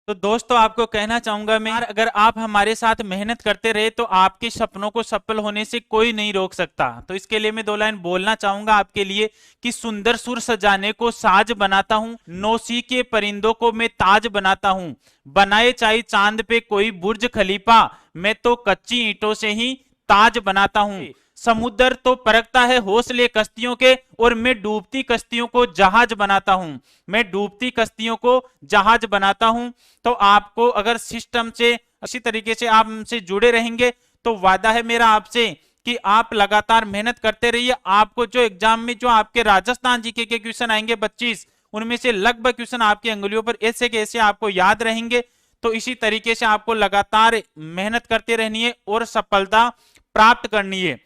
तो दोस्तों आपको कहना चाहूंगा मैं, अगर आप हमारे साथ मेहनत करते रहे तो आपके सपनों को सफल होने से कोई नहीं रोक सकता। तो इसके लिए मैं दो लाइन बोलना चाहूंगा आपके लिए कि सुंदर सुर सजाने को साज बनाता हूं, नौसी के परिंदों को मैं ताज बनाता हूं, बनाए चाहे चांद पे कोई बुर्ज खलीफा, मैं तो कच्ची ईंटों से ही ताज बनाता हूं। समुद्र तो परखता है हौसले कश्तियों के, और मैं डूबती कश्तियों को जहाज बनाता हूं, मैं डूबती कश्तियों को जहाज बनाता हूं। तो आपको अगर सिस्टम से अच्छी तरीके से आप हमसे जुड़े रहेंगे तो वादा है मेरा आपसे कि आप लगातार मेहनत करते रहिए। आपको जो एग्जाम में जो आपके राजस्थान जीके के क्वेश्चन आएंगे 25, उनमें से लगभग क्वेश्चन आपकी अंगुलियों पर ऐसे के ऐसे आपको याद रहेंगे। तो इसी तरीके से आपको लगातार मेहनत करते रहनी है और सफलता प्राप्त करनी है।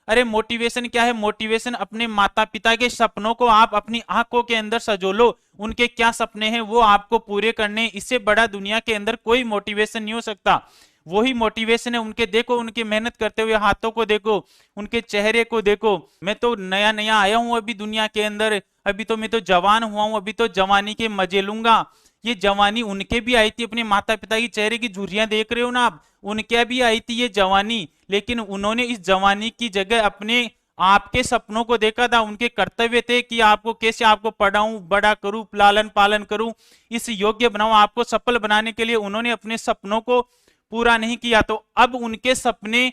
अरे मोटिवेशन क्या है? मोटिवेशन अपने माता पिता के सपनों को आप अपनी आंखों के अंदर सजो लो। उनके क्या सपने हैं वो आपको पूरे करने, इससे बड़ा दुनिया के अंदर कोई मोटिवेशन नहीं हो सकता। वही मोटिवेशन है उनके। देखो उनके मेहनत करते हुए हाथों को देखो, उनके चेहरे को देखो। मैं तो नया नया आया हूं अभी दुनिया के अंदर, अभी तो मैं तो जवान हुआ हूं, अभी तो जवानी के मजे लूंगा। ये जवानी उनके भी आई थी, अपने माता पिता की चेहरे की झुर्रियां देख रहे हो ना आप, उनके भी आई थी ये जवानी, लेकिन उन्होंने इस जवानी की जगह अपने आपके सपनों को देखा था। उनके कर्तव्य थे कि आपको कैसे आपको पढ़ाऊं, बड़ा करूं, लालन पालन करूं, इस योग्य बनाऊं। आपको सफल बनाने के लिए उन्होंने अपने सपनों को पूरा नहीं किया, तो अब उनके सपने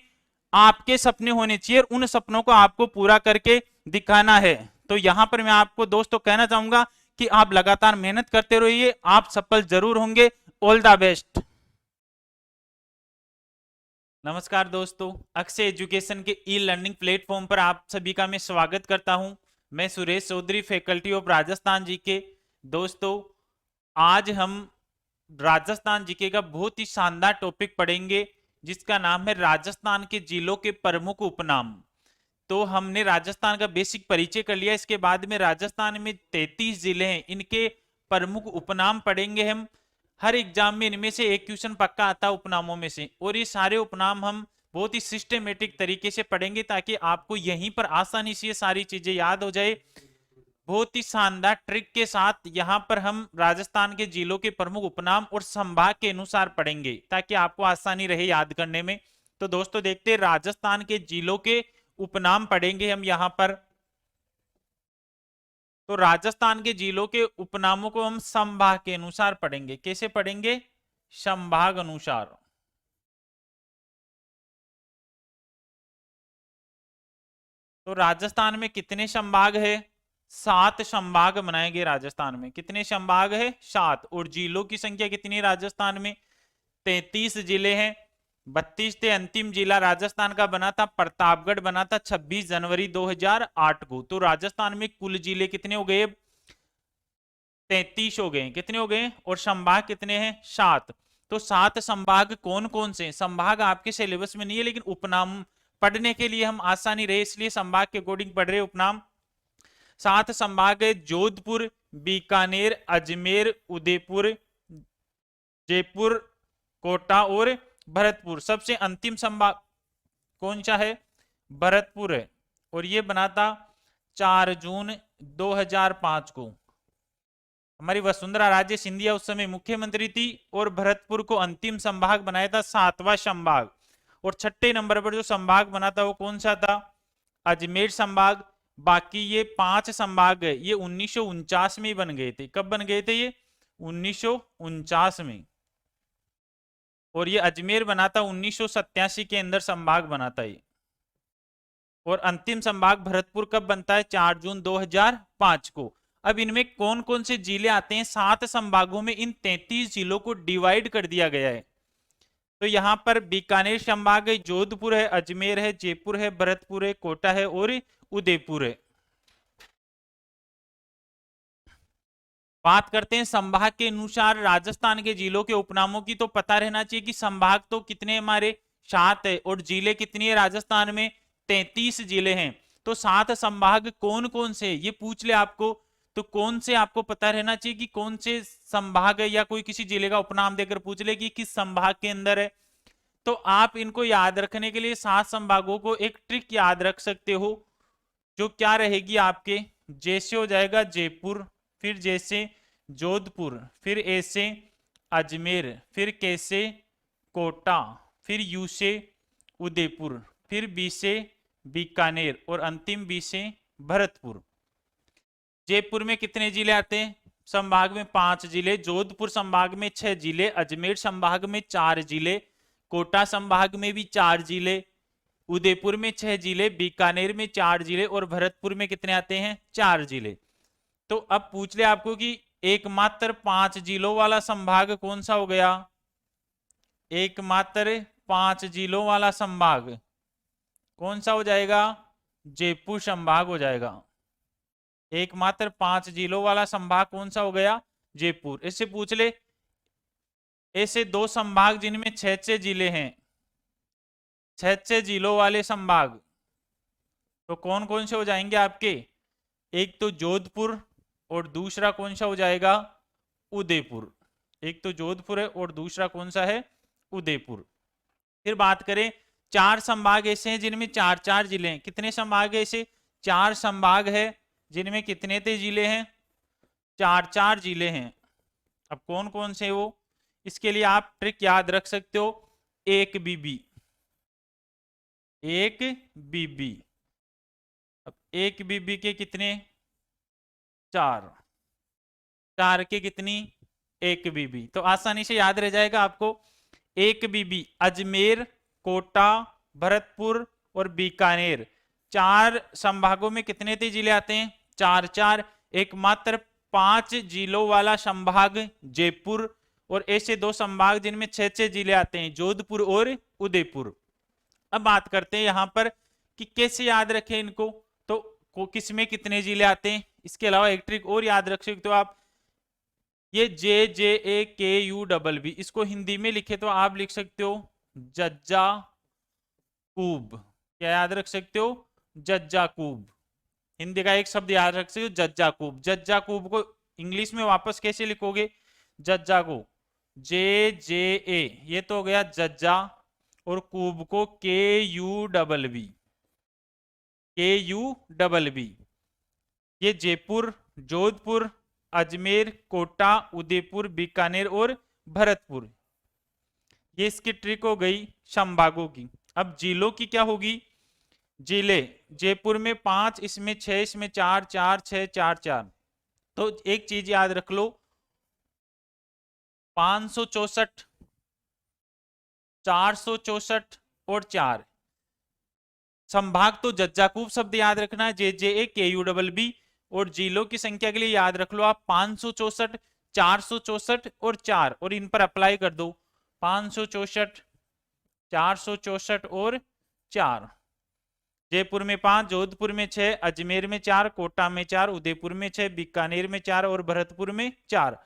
आपके सपने होने चाहिए, उन सपनों को आपको पूरा करके दिखाना है। तो यहां पर मैं आपको दोस्तों कहना चाहूंगा कि आप लगातार मेहनत करते रहिए, आप सफल जरूर होंगे। All the best. नमस्कार दोस्तों, अक्षय एजुकेशन के ई लर्निंग प्लेटफॉर्म पर आप सभी का मैं स्वागत करता हूं। मैं Suresh Chaudhary, faculty of Rajasthan GK. दोस्तों आज हम राजस्थान जीके का बहुत ही शानदार टॉपिक पढ़ेंगे जिसका नाम है राजस्थान के जिलों के प्रमुख उपनाम। तो हमने राजस्थान का बेसिक परिचय कर लिया, इसके बाद में राजस्थान में 33 जिले हैं, इनके प्रमुख उपनाम पढ़ेंगे हम। हर एग्जाम में इनमें से एक क्वेश्चन पक्का आता है उपनामों में से, और ये सारे उपनाम हम बहुत ही सिस्टमेटिक तरीके से पढ़ेंगे ताकि आपको यहीं पर आसानी से ये सारी चीजें याद हो जाए। बहुत ही शानदार ट्रिक के साथ यहाँ पर हम राजस्थान के जिलों के प्रमुख उपनाम और संभाग के अनुसार पढ़ेंगे ताकि आपको आसानी रहे याद करने में। तो दोस्तों देखते हैं, राजस्थान के जिलों के उपनाम पढ़ेंगे हम यहाँ पर। तो राजस्थान के जिलों के उपनामों को हम संभाग के अनुसार पढ़ेंगे। कैसे पढ़ेंगे? संभाग अनुसार। तो राजस्थान में कितने संभाग है? 7 संभाग बनाए गए राजस्थान में। कितने संभाग है? 7। और जिलों की संख्या कितनी है राजस्थान में? 33 जिले हैं। 32 थे। अंतिम जिला राजस्थान का बना था प्रतापगढ़, बना था 26 जनवरी 2008 को। तो राजस्थान में कुल जिले कितने हो गए? 33 हो गए। कितने हो गए? और संभाग कितने हैं? 7। तो 7 संभाग कौन कौन से? संभाग आपके सिलेबस में नहीं है, लेकिन उपनाम पढ़ने के लिए हम आसानी रहे इसलिए संभाग के अकॉर्डिंग पढ़ रहे उपनाम। 7 संभाग है: जोधपुर, बीकानेर, अजमेर, उदयपुर, जयपुर, कोटा और भरतपुर। सबसे अंतिम संभाग कौन सा है? भरतपुर है। और ये बना था 4 जून 2005 को। हमारी वसुंधरा राजे सिंधिया उस समय मुख्यमंत्री थी, और भरतपुर को अंतिम संभाग बनाया था, 7वां संभाग। और छठे नंबर पर जो संभाग बना था वो कौन सा था? अजमेर संभाग। बाकी ये 5 संभाग है, ये 1949 में ही बन गए थे। कब बन गए थे ये? 1949 में। और ये अजमेर बना था 1987 के अंदर संभाग बना था ये। और अंतिम संभाग भरतपुर कब बनता है? 4 जून 2005 को। अब इनमें कौन कौन से जिले आते हैं? 7 संभागों में इन 33 जिलों को डिवाइड कर दिया गया है। तो यहां पर बीकानेर संभाग है, जोधपुर है, अजमेर है, जयपुर है, भरतपुर है, कोटा है और उदयपुर है। बात करते हैं संभाग के अनुसार राजस्थान के जिलों के उपनामों की। तो पता रहना चाहिए कि संभाग तो कितने हमारे? 7 है। और जिले कितनी है राजस्थान में? 33 जिले हैं। तो 7 संभाग कौन कौन से? ये पूछ ले आपको, तो कौन से आपको पता रहना चाहिए कि कौन से संभाग है, या कोई किसी जिले का उपनाम देकर पूछ ले कि किस संभाग के अंदर है। तो आप इनको याद रखने के लिए 7 संभागों को एक ट्रिक याद रख सकते हो, जो क्या रहेगी आपके? जैसे हो जाएगा जयपुर, फिर जैसे जोधपुर, फिर ऐसे अजमेर, फिर के से कोटा, फिर यू से उदयपुर, फिर बी से बीकानेर और अंतिम बी से भरतपुर। जयपुर में कितने जिले आते हैं? संभाग में 5 जिले, जोधपुर संभाग में 6 जिले, अजमेर संभाग में 4 जिले, कोटा संभाग में भी 4 जिले, उदयपुर में 6 जिले, बीकानेर में 4 जिले और भरतपुर में कितने आते हैं? 4 जिले। तो अब पूछ ले आपको कि एकमात्र 5 जिलों वाला संभाग कौन सा हो गया? एकमात्र 5 जिलों वाला संभाग कौन सा हो जाएगा? जयपुर संभाग हो जाएगा। एकमात्र 5 जिलों वाला संभाग कौन सा हो गया? जयपुर। इससे पूछ ले ऐसे 2 संभाग जिनमें 6 जिले हैं, 6 जिलों वाले संभाग, तो कौन कौन से हो जाएंगे आपके? एक तो जोधपुर और दूसरा कौन सा हो जाएगा? उदयपुर। एक तो जोधपुर है और दूसरा कौन सा है? उदयपुर। फिर बात करें 4 संभाग ऐसे हैं जिनमें 4-4 जिले हैं। कितने संभाग है ऐसे? 4 संभाग है जिनमें कितने जिले हैं? 4-4 जिले हैं। अब कौन कौन से वो? इसके लिए आप ट्रिक याद रख सकते हो, एक बीबी, एक बीबी। अब एक बीबी के कितने? 4, 4 के कितनी? एक बीबी। तो आसानी से याद रह जाएगा आपको। एक बीबी अजमेर, कोटा, भरतपुर और बीकानेर, 4 संभागों में कितने जिले आते हैं? 4-4। एकमात्र 5 जिलों वाला संभाग जयपुर और ऐसे 2 संभाग जिनमें 6 जिले आते हैं, जोधपुर और उदयपुर। अब बात करते हैं यहां पर कि कैसे याद रखें इनको। तो किस में कितने जिले आते हैं? इसके अलावा एक ट्रिक और याद रख सकते हो आप, ये JJAKUBB, इसको हिंदी में लिखे तो आप लिख सकते हो जज्जा कूब। क्या याद रख सकते हो? जज्जा कूब। हिंदी का एक शब्द याद रख सकते हो, जज्जा कूब। जज्जा कूब को इंग्लिश में वापस कैसे लिखोगे? जज्जा को JJA, ये तो हो गया जज्जा, और कूब को KUBB, KUBB। ये जयपुर, जोधपुर, अजमेर, कोटा, उदयपुर, बीकानेर और भरतपुर, ये इसकी ट्रिक हो गई संभागों की। अब जिलों की क्या होगी? जिले जयपुर में 5, इसमें 6, इसमें 4, 4, 6, 4, 4। तो एक चीज याद रख लो, 564, 464 और 4 संभाग। तो जज्जाकूब शब्द याद रखना है, JJAKUBB। और जिलों की संख्या के लिए याद रख लो आप 564, 464 और 4, और इन पर अप्लाई कर दो। 564, 464 और 4। जयपुर में 5, जोधपुर में 6, अजमेर में 4, कोटा में 4, उदयपुर में 6, बीकानेर में 4 और भरतपुर में 4।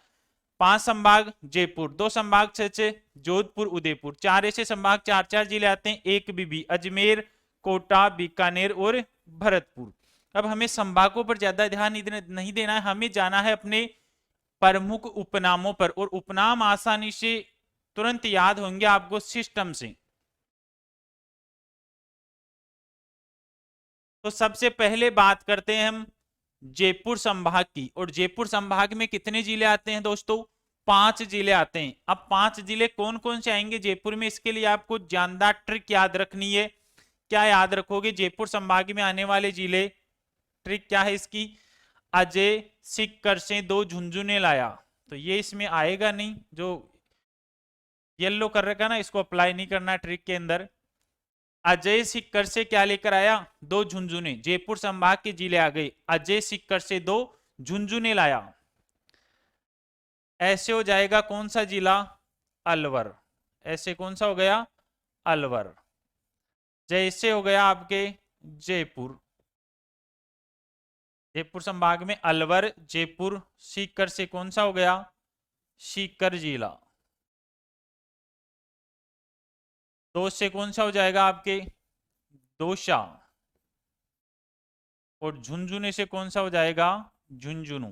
5 संभाग जयपुर, 2 संभाग 6, जोधपुर, उदयपुर, 4 ऐसे संभाग, 4-4 जिले आते हैं, एक बीबी, अजमेर, कोटा, बीकानेर और भरतपुर। अब हमें संभागों पर ज्यादा ध्यान नहीं देना है, हमें जाना है अपने प्रमुख उपनामों पर, और उपनाम आसानी से तुरंत याद होंगे आपको सिस्टम से। तो सबसे पहले बात करते हैं हम जयपुर संभाग की, और जयपुर संभाग में कितने जिले आते हैं दोस्तों? 5 जिले आते हैं। अब 5 जिले कौन कौन से आएंगे जयपुर में? इसके लिए आपको जानदार ट्रिक याद रखनी है। क्या याद रखोगे जयपुर संभाग में आने वाले जिले? ट्रिक क्या है इसकी? अजय सिक्कर से 2 झुंझुने लाया, तो ये इसमें आएगा नहीं, जो येलो कर रखा ना इसको अप्लाई नहीं करना ट्रिक के अंदर। अजय सिक्कर से क्या लेकर आया? 2 झुंझुने। जयपुर संभाग के जिले आ गए, अजय सिक्कर से 2 झुंझुने लाया। ऐसे हो जाएगा कौन सा जिला? अलवर। ऐसे कौन सा हो गया? अलवर। जैसे हो गया आपके जयपुर, जयपुर संभाग में अलवर, जयपुर। सीकर से कौन सा हो गया? सीकर जिला। 2 से कौन सा हो जाएगा आपके? दोसा। और झुंझुने से कौन सा हो जाएगा? झुंझुनू।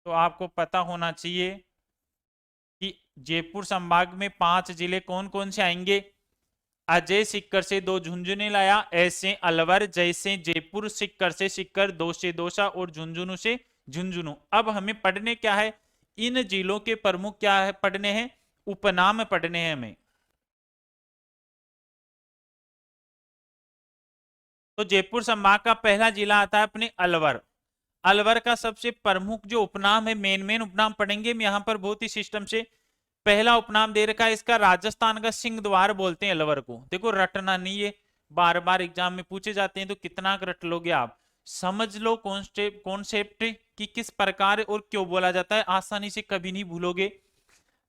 तो आपको पता होना चाहिए कि जयपुर संभाग में 5 जिले कौन कौन से आएंगे। अजय सिक्कर से 2 झुंझुने लाया, ऐसे अलवर, जैसे जयपुर, सिक्कर से सिक्कर, 2 से दोसा और झुंझुनू से झुंझुनू। अब हमें पढ़ने क्या है? इन जिलों के प्रमुख क्या है पढ़ने हैं? उपनाम पढ़ने हैं हमें। तो जयपुर संभाग का पहला जिला आता है अपने अलवर। अलवर का सबसे प्रमुख जो उपनाम है, मेन मेन उपनाम पढ़ेंगे हम यहाँ पर बहुत ही सिस्टम से। पहला उपनाम दे रखा है इसका, राजस्थान का सिंह द्वार बोलते हैं अलवर को। देखो रटना नहीं है, बार बार एग्जाम में पूछे जाते हैं तो कितना रट लोगे आप। समझ लो कॉन्सेप्ट कि किस प्रकार और क्यों बोला जाता है, आसानी से कभी नहीं भूलोगे।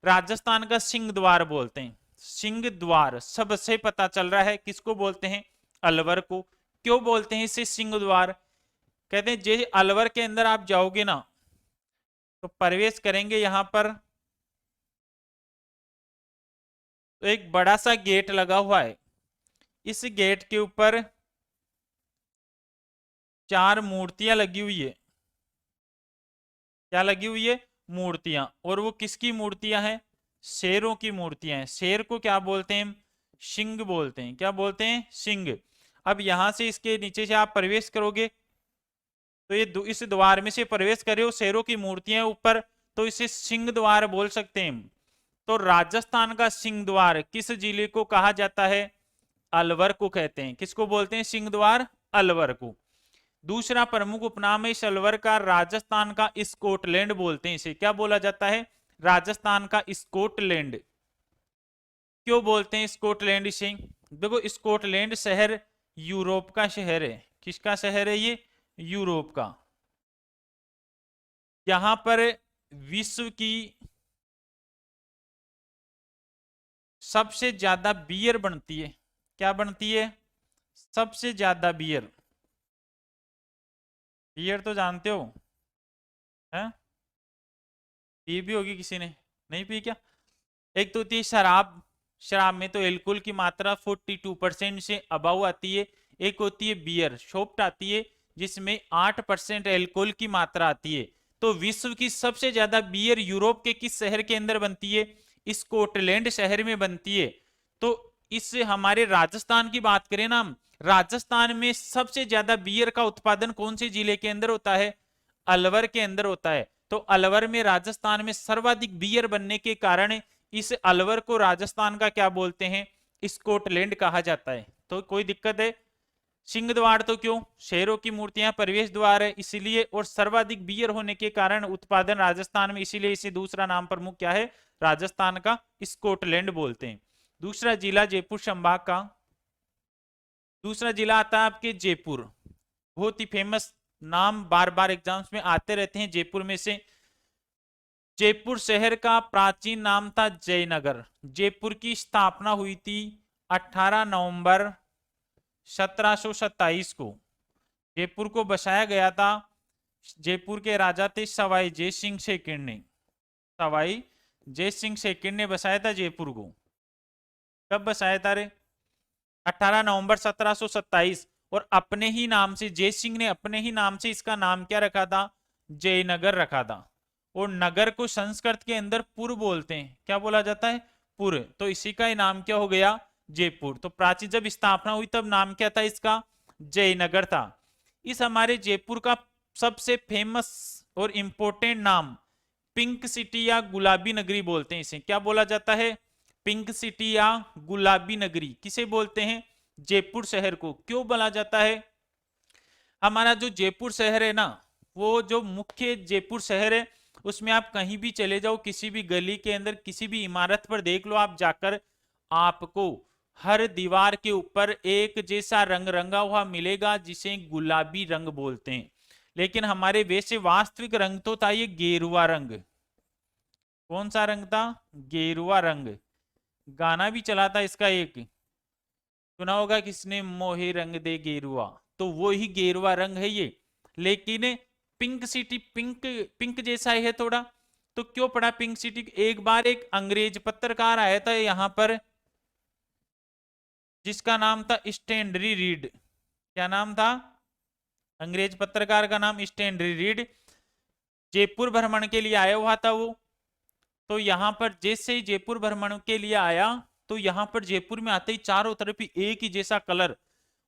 राजस्थान का सिंह द्वार बोलते हैं। सिंह द्वार सबसे पता चल रहा है किसको बोलते हैं, अलवर को। क्यों बोलते हैं इसे सिंह द्वार? कहते हैं जे अलवर के अंदर आप जाओगे ना तो प्रवेश करेंगे यहां पर, तो एक बड़ा सा गेट लगा हुआ है। इस गेट के ऊपर 4 मूर्तियां लगी हुई है। क्या लगी हुई है? मूर्तियां। और वो किसकी मूर्तियां हैं? शेरों की मूर्तियां हैं। शेर को क्या बोलते हैं? सिंह बोलते हैं। क्या बोलते हैं? सिंह। अब यहां से इसके नीचे से आप प्रवेश करोगे तो ये इस द्वार में से प्रवेश करे हो, शेरों की मूर्तियां ऊपर, तो इसे सिंह द्वार बोल सकते हैं। तो राजस्थान का सिंह द्वार किस जिले को कहा जाता है? अलवर को कहते हैं। किसको बोलते हैं? सिंह द्वार, अलवर को। दूसरा प्रमुख उपनाम है इस अलवर का, राजस्थान का स्कॉटलैंड बोलते हैं इसे। क्या बोला जाता है? राजस्थान का स्कॉटलैंड। क्यों बोलते हैं स्कॉटलैंड इसे? देखो स्कॉटलैंड शहर यूरोप का शहर है। किसका शहर है ये? यूरोप का। यहां पर विश्व की सबसे ज्यादा बियर बनती है। क्या बनती है? सबसे ज्यादा बियर। बियर तो जानते हो है? पी भी होगी किसी ने, नहीं पी क्या? एक तो होती है शराब। शराब में तो एल्कोहल की मात्रा 42% से अबाउ आती है। एक होती है बियर, शॉप्ट आती है जिसमें 8% एल्कोहल की मात्रा आती है। तो विश्व की सबसे ज्यादा बियर यूरोप के किस शहर के अंदर बनती है? स्कॉटलैंड शहर में बनती है। तो इस हमारे राजस्थान की बात करें ना हम, राजस्थान में सबसे ज्यादा बियर का उत्पादन कौन से जिले के अंदर होता है? अलवर के अंदर होता है। तो अलवर में, राजस्थान में सर्वाधिक बियर बनने के कारण इस अलवर को राजस्थान का क्या बोलते हैं? स्कॉटलैंड कहा जाता है। तो कोई दिक्कत है? सिंह द्वार तो क्यों? शेरों की मूर्तियां प्रवेश द्वार है इसलिए, और सर्वाधिक बियर होने के कारण उत्पादन राजस्थान में, इसीलिए इसे दूसरा नाम प्रमुख क्या है? राजस्थान का स्कॉटलैंड बोलते हैं। दूसरा जिला जयपुर संभाग का, दूसरा जिला आता है आपके जयपुर। बहुत ही फेमस नाम, बार बार एग्जाम्स में आते रहते हैं जयपुर में से। जयपुर शहर का प्राचीन नाम था जयनगर। जयपुर की स्थापना हुई थी 18 नवंबर 1727 को। जयपुर को बसाया गया था, जयपुर के राजा थे सवाई जय सिंह सेकंड ने। सवाई जय सिंह सेकंड ने बसाया था जयपुर को। कब बसाया था रे? 18 नवंबर 1727। और अपने ही नाम से, जय सिंह ने अपने ही नाम से इसका नाम क्या रखा था? जयनगर रखा था। और नगर को संस्कृत के अंदर पुर बोलते हैं। क्या बोला जाता है? पुर। तो इसी का ही नाम क्या हो गया? जयपुर। तो प्राचीन जब स्थापना हुई तब नाम क्या था इसका? जयनगर था। इस हमारे जयपुर का सबसे फेमस और इंपॉर्टेंट नाम पिंक सिटी या गुलाबी नगरी बोलते हैं इसे। क्या बोला जाता है? पिंक सिटी या गुलाबी नगरी। किसे बोलते हैं? जयपुर शहर को। क्यों बोला जाता है? हमारा जो जयपुर शहर है ना, वो जो मुख्य जयपुर शहर है, उसमें आप कहीं भी चले जाओ, किसी भी गली के अंदर, किसी भी इमारत पर देख लो आप जाकर, आपको हर दीवार के ऊपर एक जैसा रंग रंगा हुआ मिलेगा जिसे गुलाबी रंग बोलते हैं। लेकिन हमारे वैसे वास्तविक रंग तो था ये गेरुआ रंग। कौन सा रंग था? गेरुआ रंग। गाना भी चला था इसका एक, सुना होगा किसने? मोहे रंग दे गेरुआ। तो वो ही गेरुआ रंग है ये। लेकिन पिंक सिटी, पिंक पिंक जैसा है थोड़ा। तो क्यों पड़ा पिंक सिटी? एक बार एक अंग्रेज पत्रकार आया था यहां पर जिसका नाम था स्टैंडरी रीड। क्या नाम था? अंग्रेज पत्रकार का नाम स्टैंडरी रीड। जयपुर भ्रमण के लिए आया हुआ था वो। तो यहां पर जैसे ही जयपुर भ्रमण के लिए आया, तो यहां पर जयपुर में आते ही चारों तरफ ही एक ही जैसा कलर,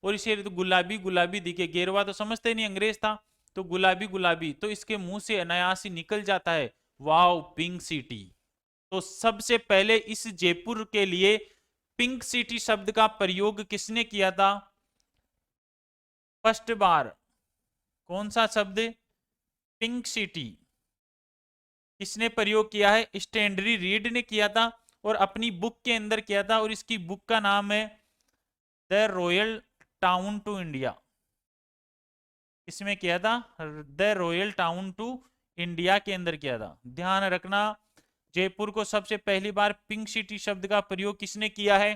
और इसे तो गुलाबी गुलाबी दिखे। गेरुआ तो समझते नहीं, अंग्रेज था, तो गुलाबी गुलाबी। तो इसके मुंह से अनायास ही निकल जाता है, वाओ पिंक सिटी। तो सबसे पहले इस जयपुर के लिए पिंक सिटी शब्द का प्रयोग किसने किया था? फर्स्ट बार कौन सा शब्द पिंक सिटी किसने प्रयोग किया है? स्टैंडरी रीड ने किया था और अपनी बुक के अंदर किया था, और इसकी बुक का नाम है the royal town to India. इसमें किया था the royal town to India के अंदर किया था। ध्यान रखना, जयपुर को सबसे पहली बार पिंक सिटी शब्द का प्रयोग किसने किया है?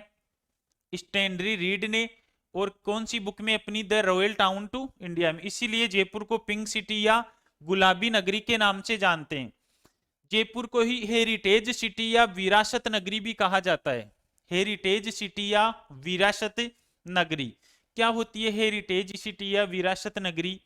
स्टैंडरी रीड ने। और कौन सी बुक में? अपनी the royal town to India में। इसीलिए जयपुर को पिंक सिटी या गुलाबी नगरी के नाम से जानते हैं। जयपुर को ही हेरिटेज सिटी या विरासत नगरी भी कहा जाता है। हेरिटेज सिटी या विरासत नगरी क्या होती है? हेरिटेज सिटी या विरासत नगरी,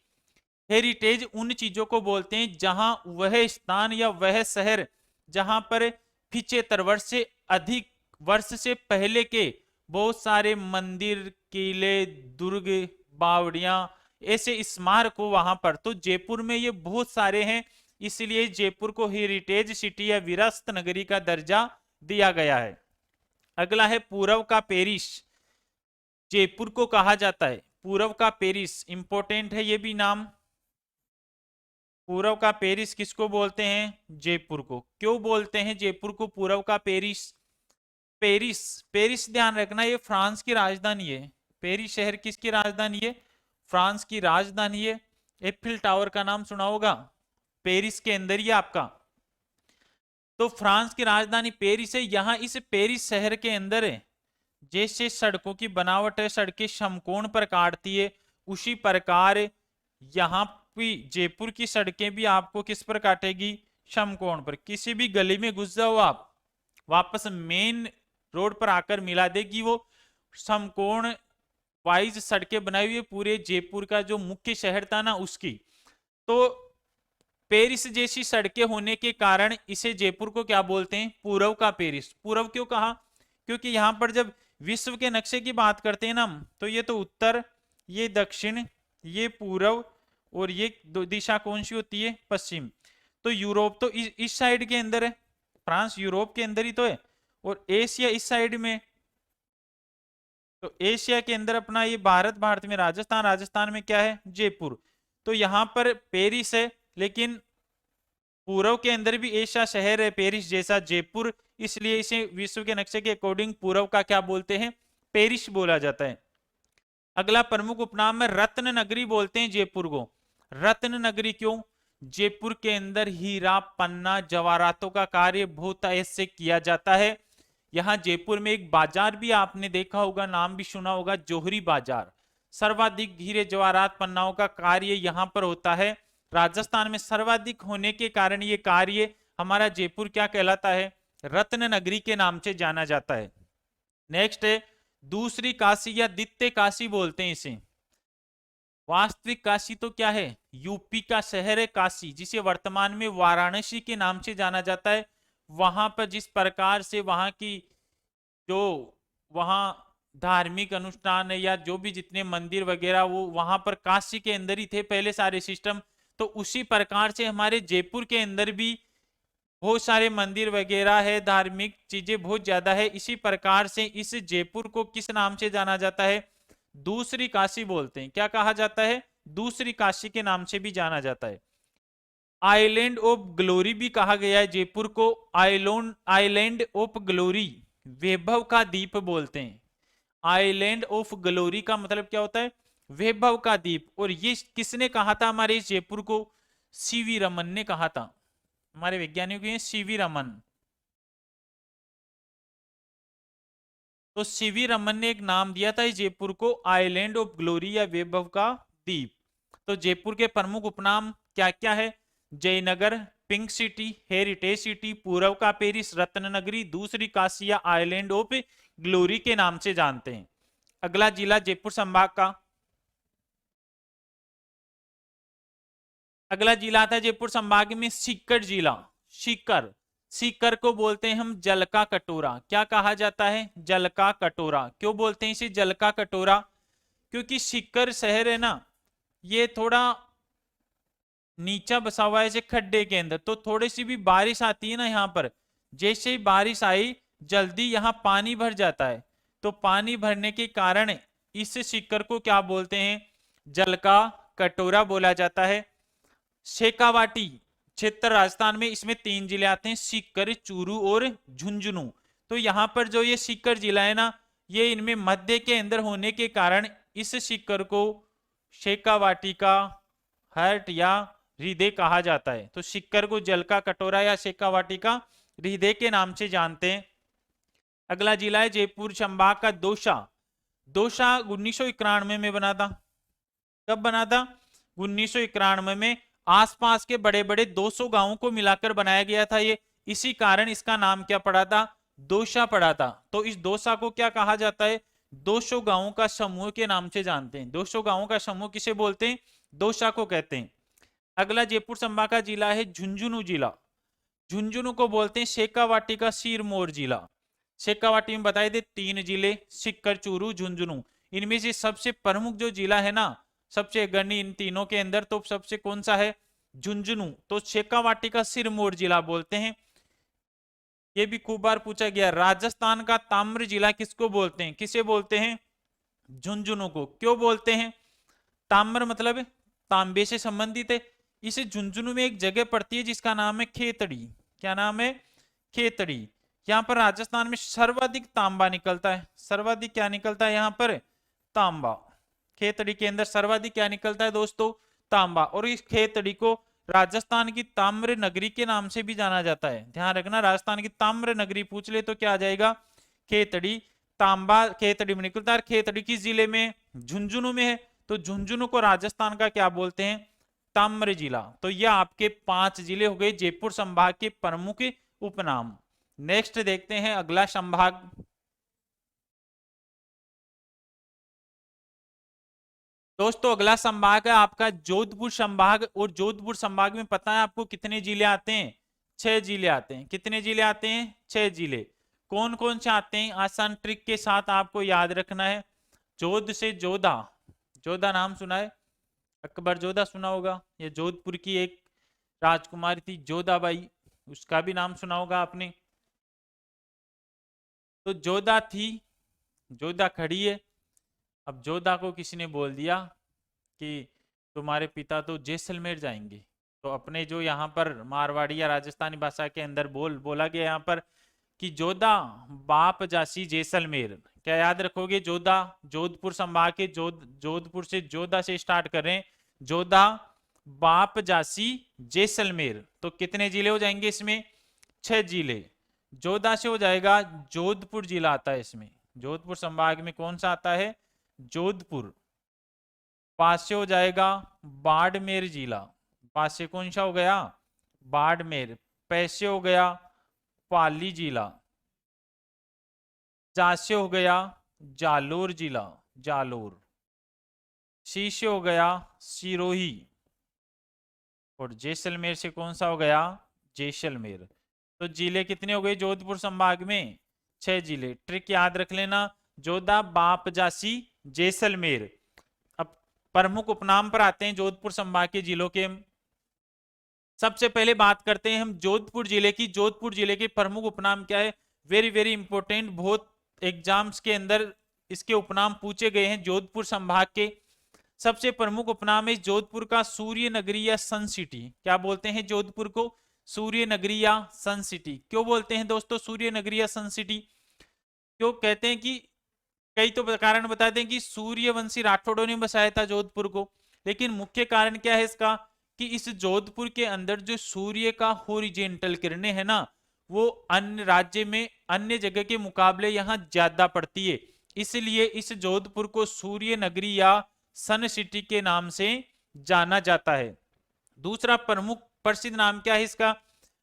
हेरिटेज उन चीजों को बोलते हैं जहां वह स्थान या वह शहर जहां पर 75 वर्ष से अधिक वर्ष से पहले के बहुत सारे मंदिर, किले, दुर्ग, बावड़ियां, ऐसे स्मारक हो वहां पर। तो जयपुर में ये बहुत सारे हैं, इसलिए जयपुर को हेरिटेज सिटी या विरासत नगरी का दर्जा दिया गया है। अगला है पूर्व का पेरिस। जयपुर को कहा जाता है पूर्व का पेरिस। इंपॉर्टेंट है ये भी नाम। पूर्व का पेरिस किसको बोलते हैं? जयपुर को। क्यों बोलते हैं जयपुर को पूर्व का पेरिस? पेरिस, पेरिस ध्यान रखना ये फ्रांस की राजधानी है। पेरिस शहर किसकी राजधानी है? फ्रांस की राजधानी है। एफिल टावर का नाम सुना होगा, पेरिस के अंदर ही आपका। तो फ्रांस की राजधानी पेरिस है। यहां इस पेरिस शहर के अंदर है, जैसे सड़कों की बनावट है, सड़कें समकोण पर काटती है, उसी प्रकार यहाँ भी जयपुर की सड़कें भी आपको किस पर काटेगी? समकोण पर। किसी भी गली में घुस जाओ आप, वापस मेन रोड पर आकर मिला देगी वो। समकोण वाइज सड़कें बनाई हुई पूरे जयपुर का जो मुख्य शहर था ना उसकी। तो पेरिस जैसी सड़कें होने के कारण इसे जयपुर को क्या बोलते हैं? पूर्व का पेरिस। पूर्व क्यों कहा? क्योंकि यहां पर जब विश्व के नक्शे की बात करते हैं ना, तो ये तो उत्तर, ये दक्षिण, ये पूर्व, और ये दिशा कौन सी होती है? पश्चिम। तो यूरोप तो इस साइड के अंदर है, फ्रांस यूरोप के अंदर ही तो है, और एशिया इस साइड में। तो एशिया के अंदर अपना ये भारत, भारत में राजस्थान, राजस्थान में क्या है? जयपुर। तो यहां पर पेरिस है, लेकिन पूर्व के अंदर भी एशिया शहर है पेरिस जैसा, जयपुर, इसलिए इसे विश्व के नक्शे के अकॉर्डिंग पूर्व का क्या बोलते हैं? पेरिस बोला जाता है। अगला प्रमुख उपनाम है रत्न नगरी बोलते हैं जयपुर को। रत्न नगरी क्यों? जयपुर के अंदर हीरा, पन्ना, जवाहरातों का कार्य बहुत ऐसे किया जाता है। यहाँ जयपुर में एक बाजार भी आपने देखा होगा, नाम भी सुना होगा, जोहरी बाजार। सर्वाधिक हीरे, जवाहरात, पन्नाओं का कार्य यहाँ पर होता है। राजस्थान में सर्वाधिक होने के कारण ये कार्य हमारा जयपुर क्या कहलाता है? रत्न नगरी के नाम से जाना जाता है। नेक्स्ट है दूसरी काशी या द्वितीय काशी बोलते हैं इसे। वास्तविक काशी तो क्या है? यूपी का शहर है काशी, जिसे वर्तमान में वाराणसी के नाम से जाना जाता है। वहां पर जिस प्रकार से वहां की जो वहां धार्मिक अनुष्ठान है या जो भी जितने मंदिर वगैरह वो वहां पर काशी के अंदर ही थे पहले सारे सिस्टम, तो उसी प्रकार से हमारे जयपुर के अंदर भी बहुत सारे मंदिर वगैरह है, धार्मिक चीजें बहुत ज्यादा है। इसी प्रकार से इस जयपुर को किस नाम से जाना जाता है? दूसरी काशी बोलते हैं। क्या कहा जाता है? दूसरी काशी के नाम से भी जाना जाता है। आइलैंड ऑफ ग्लोरी भी कहा गया है जयपुर को। आइलैंड ऑफ ग्लोरी, वैभव का द्वीप बोलते हैं। आइलैंड ऑफ ग्लोरी का मतलब क्या होता है? वैभव का द्वीप। और ये किसने कहा था हमारे इस जयपुर को? सीवी रमन ने कहा था। हमारे वैज्ञानिक हैं सीवी रमन। तो सीवी रमन ने एक नाम दिया था इस जयपुर को, आइलैंड ऑफ ग्लोरी या वैभव का द्वीप। तो जयपुर के प्रमुख उपनाम क्या क्या है? Jaynagar, pink city, heritage city, पूर्व का पेरिस, रत्न नगरी, दूसरी काशी या आइलैंड ऑफ ग्लोरी के नाम से जानते हैं। अगला जिला जयपुर संभाग का, अगला जिला आता है जयपुर संभाग में सीकर जिला। सीकर, सीकर को बोलते हैं हम जल का कटोरा। क्या कहा जाता है? जल का कटोरा। क्यों बोलते हैं इसे जल का कटोरा? क्योंकि सीकर शहर है ना, ये थोड़ा नीचा बसा हुआ है ऐसे खड्डे के अंदर, तो थोड़ी सी भी बारिश आती है ना यहाँ पर, जैसे ही बारिश आई जल्दी यहाँ पानी भर जाता है, तो पानी भरने के कारण इस सीकर को क्या बोलते हैं? जल का कटोरा बोला जाता है। शेखावाटी क्षेत्र राजस्थान में, इसमें 3 जिले आते हैं, सीकर, चूरू और झुंझुनू। तो यहाँ पर जो ये सीकर जिला है ना, ये इनमें मध्य के अंदर होने के कारण इस सीकर को शेखावाटी का हर्ट या हृदय कहा जाता है। तो सीकर को जल का कटोरा या शेखावाटी का हृदय के नाम से जानते हैं। अगला जिला है जयपुर संभाग का दौसा। दौसा 1991 में बना था। कब बना था? 1991 में। आसपास के बड़े बड़े 200 गांवों को मिलाकर बनाया गया था ये, इसी कारण इसका नाम क्या पड़ा था? दौसा पड़ा था। तो इस दौसा को क्या कहा जाता है? 200 गांवों का समूह के नाम से जानते हैं। 200 गांवों का समूह किसे बोलते हैं? दौसा को कहते हैं। अगला जयपुर संभाग का जिला है झुंझुनू जिला। झुंझुनू को बोलते हैं शेखावाटी का सिरमौर जिला। शेखावाटी में बताए थे 3 जिले, सीकर, चूरू, झुंझुनू। इनमें से सबसे प्रमुख जो जिला है ना, सबसे अग्रणी इन तीनों के अंदर, तो सबसे कौन सा है? झुंझुनू। तो शेखावाटी का सिरमौर जिला बोलते हैं। ये भी खूब बार पूछा गया। राजस्थान का ताम्र जिला किसको बोलते हैं? किसे बोलते हैं? झुंझुनू को। क्यों बोलते हैं? ताम्र मतलब तांबे से संबंधित है। इसे झुंझुनू में एक जगह पड़ती है जिसका नाम है खेतड़ी। क्या नाम है? खेतड़ी। यहाँ पर राजस्थान में सर्वाधिक तांबा निकलता है। सर्वाधिक क्या निकलता है यहाँ पर? तांबा। खेतड़ी के अंदर सर्वाधिक क्या निकलता है दोस्तों? तांबा। और इस खेतड़ी को राजस्थान की ताम्र नगरी के नाम से भी जाना जाता है। ध्यान रखना, राजस्थान की ताम्र नगरी पूछ ले तो क्या आ जाएगा? खेतड़ी। तांबा खेतड़ी में निकलता है। खेतड़ी किस जिले में? झुंझुनू में है। तो झुंझुनू को राजस्थान का क्या बोलते हैं? ताम्र जिला। तो यह आपके 5 जिले हो गए जयपुर संभाग के प्रमुख उपनाम। नेक्स्ट देखते हैं अगला संभाग। दोस्तों अगला संभाग है आपका जोधपुर संभाग। और जोधपुर संभाग में पता है आपको कितने जिले आते हैं? 6 जिले आते हैं। कितने जिले आते हैं? 6 जिले। कौन कौन से आते हैं? आसान ट्रिक के साथ आपको याद रखना है। जोध से जोधा। जोधा नाम सुना है? अकबर जोधा सुना होगा। ये जोधपुर की एक राजकुमारी थी जोधाबाई, उसका भी नाम सुना होगा आपने। तो जोधा थी, जोधा खड़ी है। अब जोधा को किसी ने बोल दिया कि तुम्हारे पिता तो जैसलमेर जाएंगे। तो अपने जो यहाँ पर मारवाड़ी या राजस्थानी भाषा के अंदर बोला गया यहाँ पर कि जोधा बाप जासी जैसलमेर। क्या याद रखोगे? जोधा जोधपुर संभाग के जोधपुर से जोधा से स्टार्ट कर रहे हैं। जोधा बाप जासी जैसलमेर। तो कितने जिले हो जाएंगे इसमें? 6 जिले। जोधा से हो जाएगा जोधपुर जिला आता है इसमें। जोधपुर संभाग में कौन सा आता है? जोधपुर। पास से हो जाएगा बाड़मेर जिला। पास से कौन सा हो गया? बाड़मेर। पैसे हो गया पाली जिला। जासे हो गया जालोर जिला, जालोर। सी से हो गया सिरोही। और जैसलमेर से कौन सा हो गया? जैसलमेर। तो जिले कितने हो गए जोधपुर संभाग में? 6 जिले। ट्रिक याद रख लेना, जोधा बाप जासी जैसलमेर। अब प्रमुख उपनाम पर आते हैं जोधपुर संभाग के जिलों के। सबसे पहले बात करते हैं हम जोधपुर जिले की। जोधपुर जिले के प्रमुख उपनाम क्या है? वेरी वेरी इंपॉर्टेंट, बहुत एग्जाम्स के अंदर इसके उपनाम पूछे गए हैं। जोधपुर संभाग के सबसे प्रमुख उपनाम है जोधपुर का सूर्य नगरी या सन सिटी। क्या बोलते हैं जोधपुर को? सूर्य नगरी या सन सिटी। क्यों बोलते हैं दोस्तों सूर्य नगरी या सन सिटी? क्यों कहते हैं? कि कई तो कारण बताते हैं कि सूर्यवंशी राठौड़ों ने बसाया था जोधपुर को, लेकिन मुख्य कारण क्या है इसका? कि इस जोधपुर के अंदर जो सूर्य का हॉरिजॉन्टल किरणें है ना, वो अन्य राज्य में अन्य जगह के मुकाबले यहाँ ज्यादा पड़ती है। इसलिए इस जोधपुर को सूर्य नगरी या सन सिटी के नाम से जाना जाता है। दूसरा प्रमुख प्रसिद्ध नाम क्या है इसका?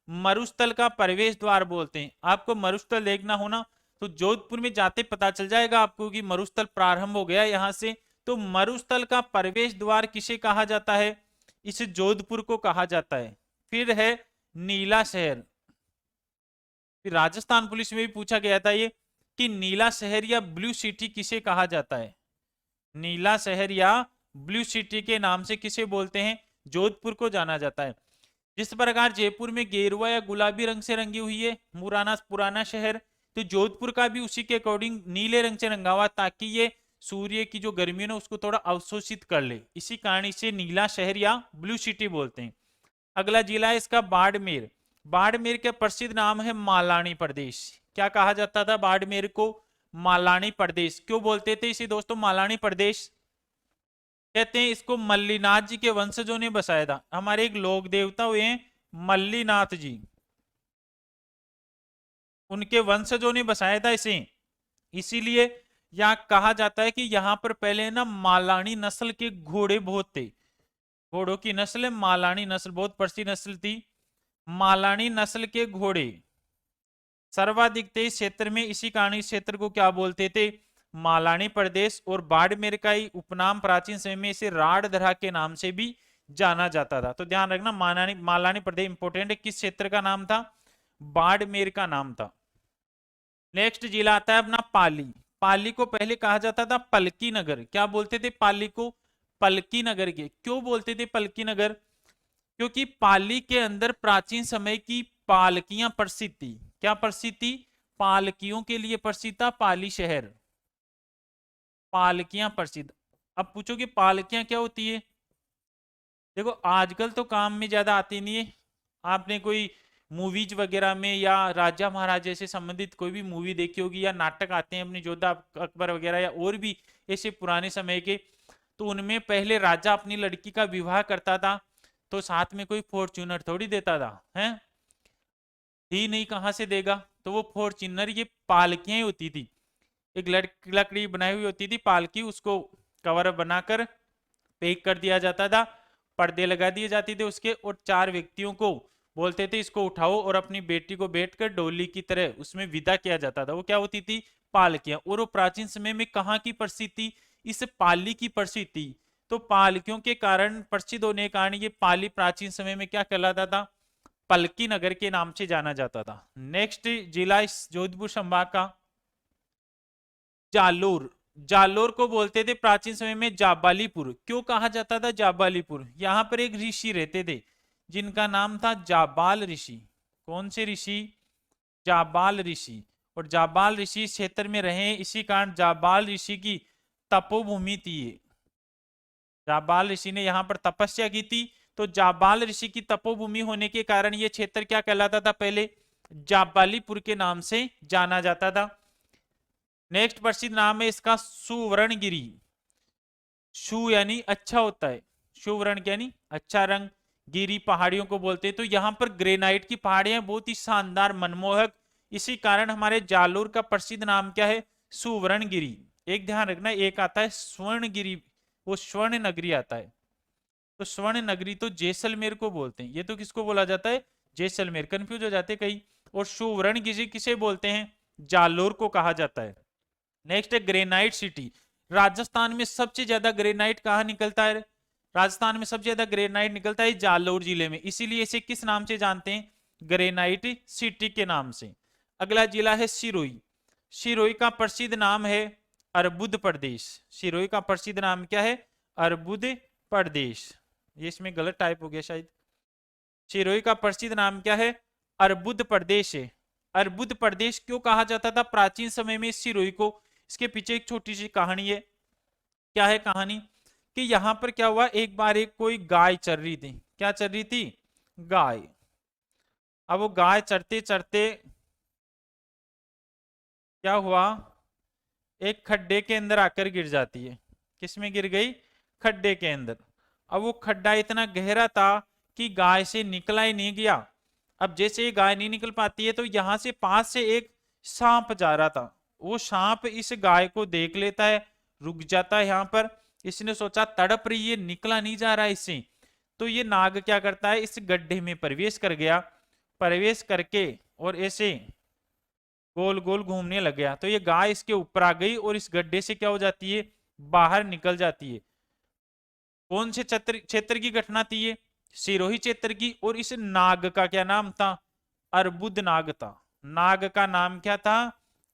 मरुस्थल का प्रवेश द्वार बोलते हैं। आपको मरुस्थल देखना होना तो जोधपुर में जाते पता चल जाएगा आपको कि मरुस्थल प्रारंभ हो गया यहां से। तो मरुस्थल का प्रवेश द्वार किसे कहा जाता है? इस जोधपुर को कहा जाता है। फिर है नीला शहर। फिर राजस्थान पुलिस में भी पूछा गया था ये कि नीला शहर या ब्लू सिटी किसे कहा जाता है? नीला शहर या ब्लू सिटी के नाम से किसे बोलते हैं? जोधपुर को जाना जाता है। जिस प्रकार जयपुर में गेरुआ या गुलाबी रंग से रंगी हुई है मुराना पुराना शहर, तो जोधपुर का भी उसी के अकॉर्डिंग नीले रंग से रंगा हुआ, ताकि ये सूर्य की जो गर्मी है ना उसको थोड़ा अवशोषित कर ले, इसी कारण इसे नीला शहर या ब्लू सिटी बोलते हैं। अगला जिला है इसका बाड़मेर। बाड़मेर का प्रसिद्ध नाम है मालानी प्रदेश। क्या कहा जाता था बाड़मेर को? मालानी प्रदेश। क्यों बोलते थे इसे दोस्तों मालानी प्रदेश? कहते हैं इसको मल्लीनाथ जी के वंशजों ने बसाया था। हमारे एक लोक देवता हुए हैं मल्लीनाथ जी, उनके वंशजों ने बसाया था इसे। इसीलिए यहाँ कहा जाता है कि यहाँ पर पहले ना मालानी नस्ल के घोड़े बहुत थे। घोड़ों की नस्ल मालानी नस्ल बहुत प्रसिद्ध नस्ल थी। मालानी नस्ल के घोड़े सर्वाधिक थे इस क्षेत्र में, इसी कारण इस क्षेत्र को क्या बोलते थे? मालानी प्रदेश। और बाड़मेर का ही उपनाम प्राचीन समय में इसे राड़धरा के नाम से भी जाना जाता था। तो ध्यान रखना मालानी प्रदेश इंपोर्टेंट है। किस क्षेत्र का नाम था? बाड़मेर का नाम था। नेक्स्ट जिला आता है अपना पाली। पाली को पहले कहा जाता था पलकी नगर। क्या बोलते थे पाली को? पलकी नगर के। क्यों बोलते थे पलकी नगर? क्योंकि पाली के अंदर प्राचीन समय की पालकियां प्रसिद्ध थी। क्या प्रसिद्ध थी? पालकियों के लिए प्रसिद्ध था पाली शहर। पालकियां प्रसिद्ध। अब पूछो कि पालकियां क्या होती है? देखो आजकल तो काम में ज्यादा आती नहीं है। आपने कोई मूवीज वगैरह में या राजा महाराजा से संबंधित कोई भी मूवी देखी होगी, या नाटक आते हैं अपनी जोधा अकबर वगैरह, या और भी ऐसे पुराने समय के, तो उनमें पहले राजा अपनी लड़की का विवाह करता था तो साथ में कोई फॉर्च्यूनर थोड़ी देता था, हैं? ही नहीं, कहाँ से देगा? तो वो फॉर्च्यूनर ये पालकियां ही होती थी। एक लकड़ी बनाई हुई होती थी पालकी, उसको कवर बनाकर पैक कर दिया जाता था, पर्दे लगा दिए जाते थे उसके, और चार व्यक्तियों को बोलते थे इसको उठाओ, और अपनी बेटी को बैठकर डोली की तरह उसमें विदा किया जाता था। वो क्या होती थी? पालकियां। और वो प्राचीन समय में कहाँ की प्रसिद्ध थी? इस पाली की प्रसिद्ध थी। तो पालकियों के कारण प्रसिद्ध होने के कारण ये पाली प्राचीन समय में क्या कहलाता था? पलकी नगर के नाम से जाना जाता था। नेक्स्ट जिला इस जोधपुर संभाग का जालोर। जालोर को बोलते थे प्राचीन समय में जाबालीपुर। क्यों कहा जाता था जाबालीपुर? यहाँ पर एक ऋषि रहते थे जिनका नाम था जाबाल ऋषि। कौन से ऋषि? जाबाल ऋषि। और जाबाल ऋषि इस क्षेत्र में रहे, इसी कारण जाबाल ऋषि की तपोभूमि थी ये। जाबाल ऋषि ने यहाँ पर तपस्या की थी, तो जाबाल ऋषि की तपोभूमि होने के कारण ये क्षेत्र क्या कहलाता था? पहले जाबालीपुर के नाम से जाना जाता था। नेक्स्ट प्रसिद्ध नाम है इसका सुवर्णगिरी। शु यानी अच्छा होता है, सुवर्ण यानी अच्छा रंग, गिरी पहाड़ियों को बोलते हैं। तो यहाँ पर ग्रेनाइट की पहाड़ियां बहुत ही शानदार मनमोहक, इसी कारण हमारे जालोर का प्रसिद्ध नाम क्या है? सुवर्णगिरी। एक ध्यान रखना, एक आता है स्वर्णगिरी, वो स्वर्ण नगरी आता है। तो स्वर्ण नगरी तो जैसलमेर को बोलते हैं, ये तो किसको बोला जाता है? जैसलमेर। कंफ्यूज हो जाते कहीं। और सुवर्णगिरी किसे बोलते हैं? जालोर को कहा जाता है। नेक्स्ट है ग्रेनाइट सिटी। राजस्थान में सबसे ज्यादा ग्रेनाइट कहाँ निकलता है? राजस्थान में सबसे ज्यादा ग्रेनाइट निकलता है जालोर जिले में, इसीलिए इसे किस नाम से जानते हैं? ग्रेनाइट सिटी के नाम से। अगला जिला है सिरोही। सिरोही का प्रसिद्ध नाम है अर्बुद प्रदेश। सिरोही का प्रसिद्ध नाम क्या है? अर्बुद प्रदेश। ये इसमें गलत टाइप हो गया शायद। सिरोही का प्रसिद्ध नाम क्या है? अर्बुद प्रदेश है। अर्बुद प्रदेश क्यों कहा जाता था प्राचीन समय में इस सिरोही को? इसके पीछे एक छोटी सी कहानी है। क्या है कहानी? कि यहां पर क्या हुआ, एक बार एक कोई गाय चर रही थी। क्या चर रही थी? गाय। अब वो गाय चरते चरते क्या हुआ, एक खड्डे के अंदर आकर गिर जाती है। किसमें गिर गई? खड्डे के अंदर। अब वो खड्डा इतना गहरा था कि गाय से निकला ही नहीं गया। अब जैसे ये गाय नहीं निकल पाती है, तो यहां से पास से एक सांप जा रहा था। वो सांप इस गाय को देख लेता है, रुक जाता है यहाँ पर। इसने सोचा तड़प रही है, निकला नहीं जा रहा है इससे, तो ये नाग क्या करता है, इस गड्ढे में प्रवेश कर गया। प्रवेश करके और ऐसे गोल गोल घूमने लग गया। तो ये गाय इसके ऊपर आ गई और इस गड्ढे से क्या हो जाती है? बाहर निकल जाती है। कौन से क्षेत्र की घटना थी ये? सिरोही क्षेत्र की। और इस नाग का क्या नाम था? अर्बुद नाग था। नाग का नाम क्या था?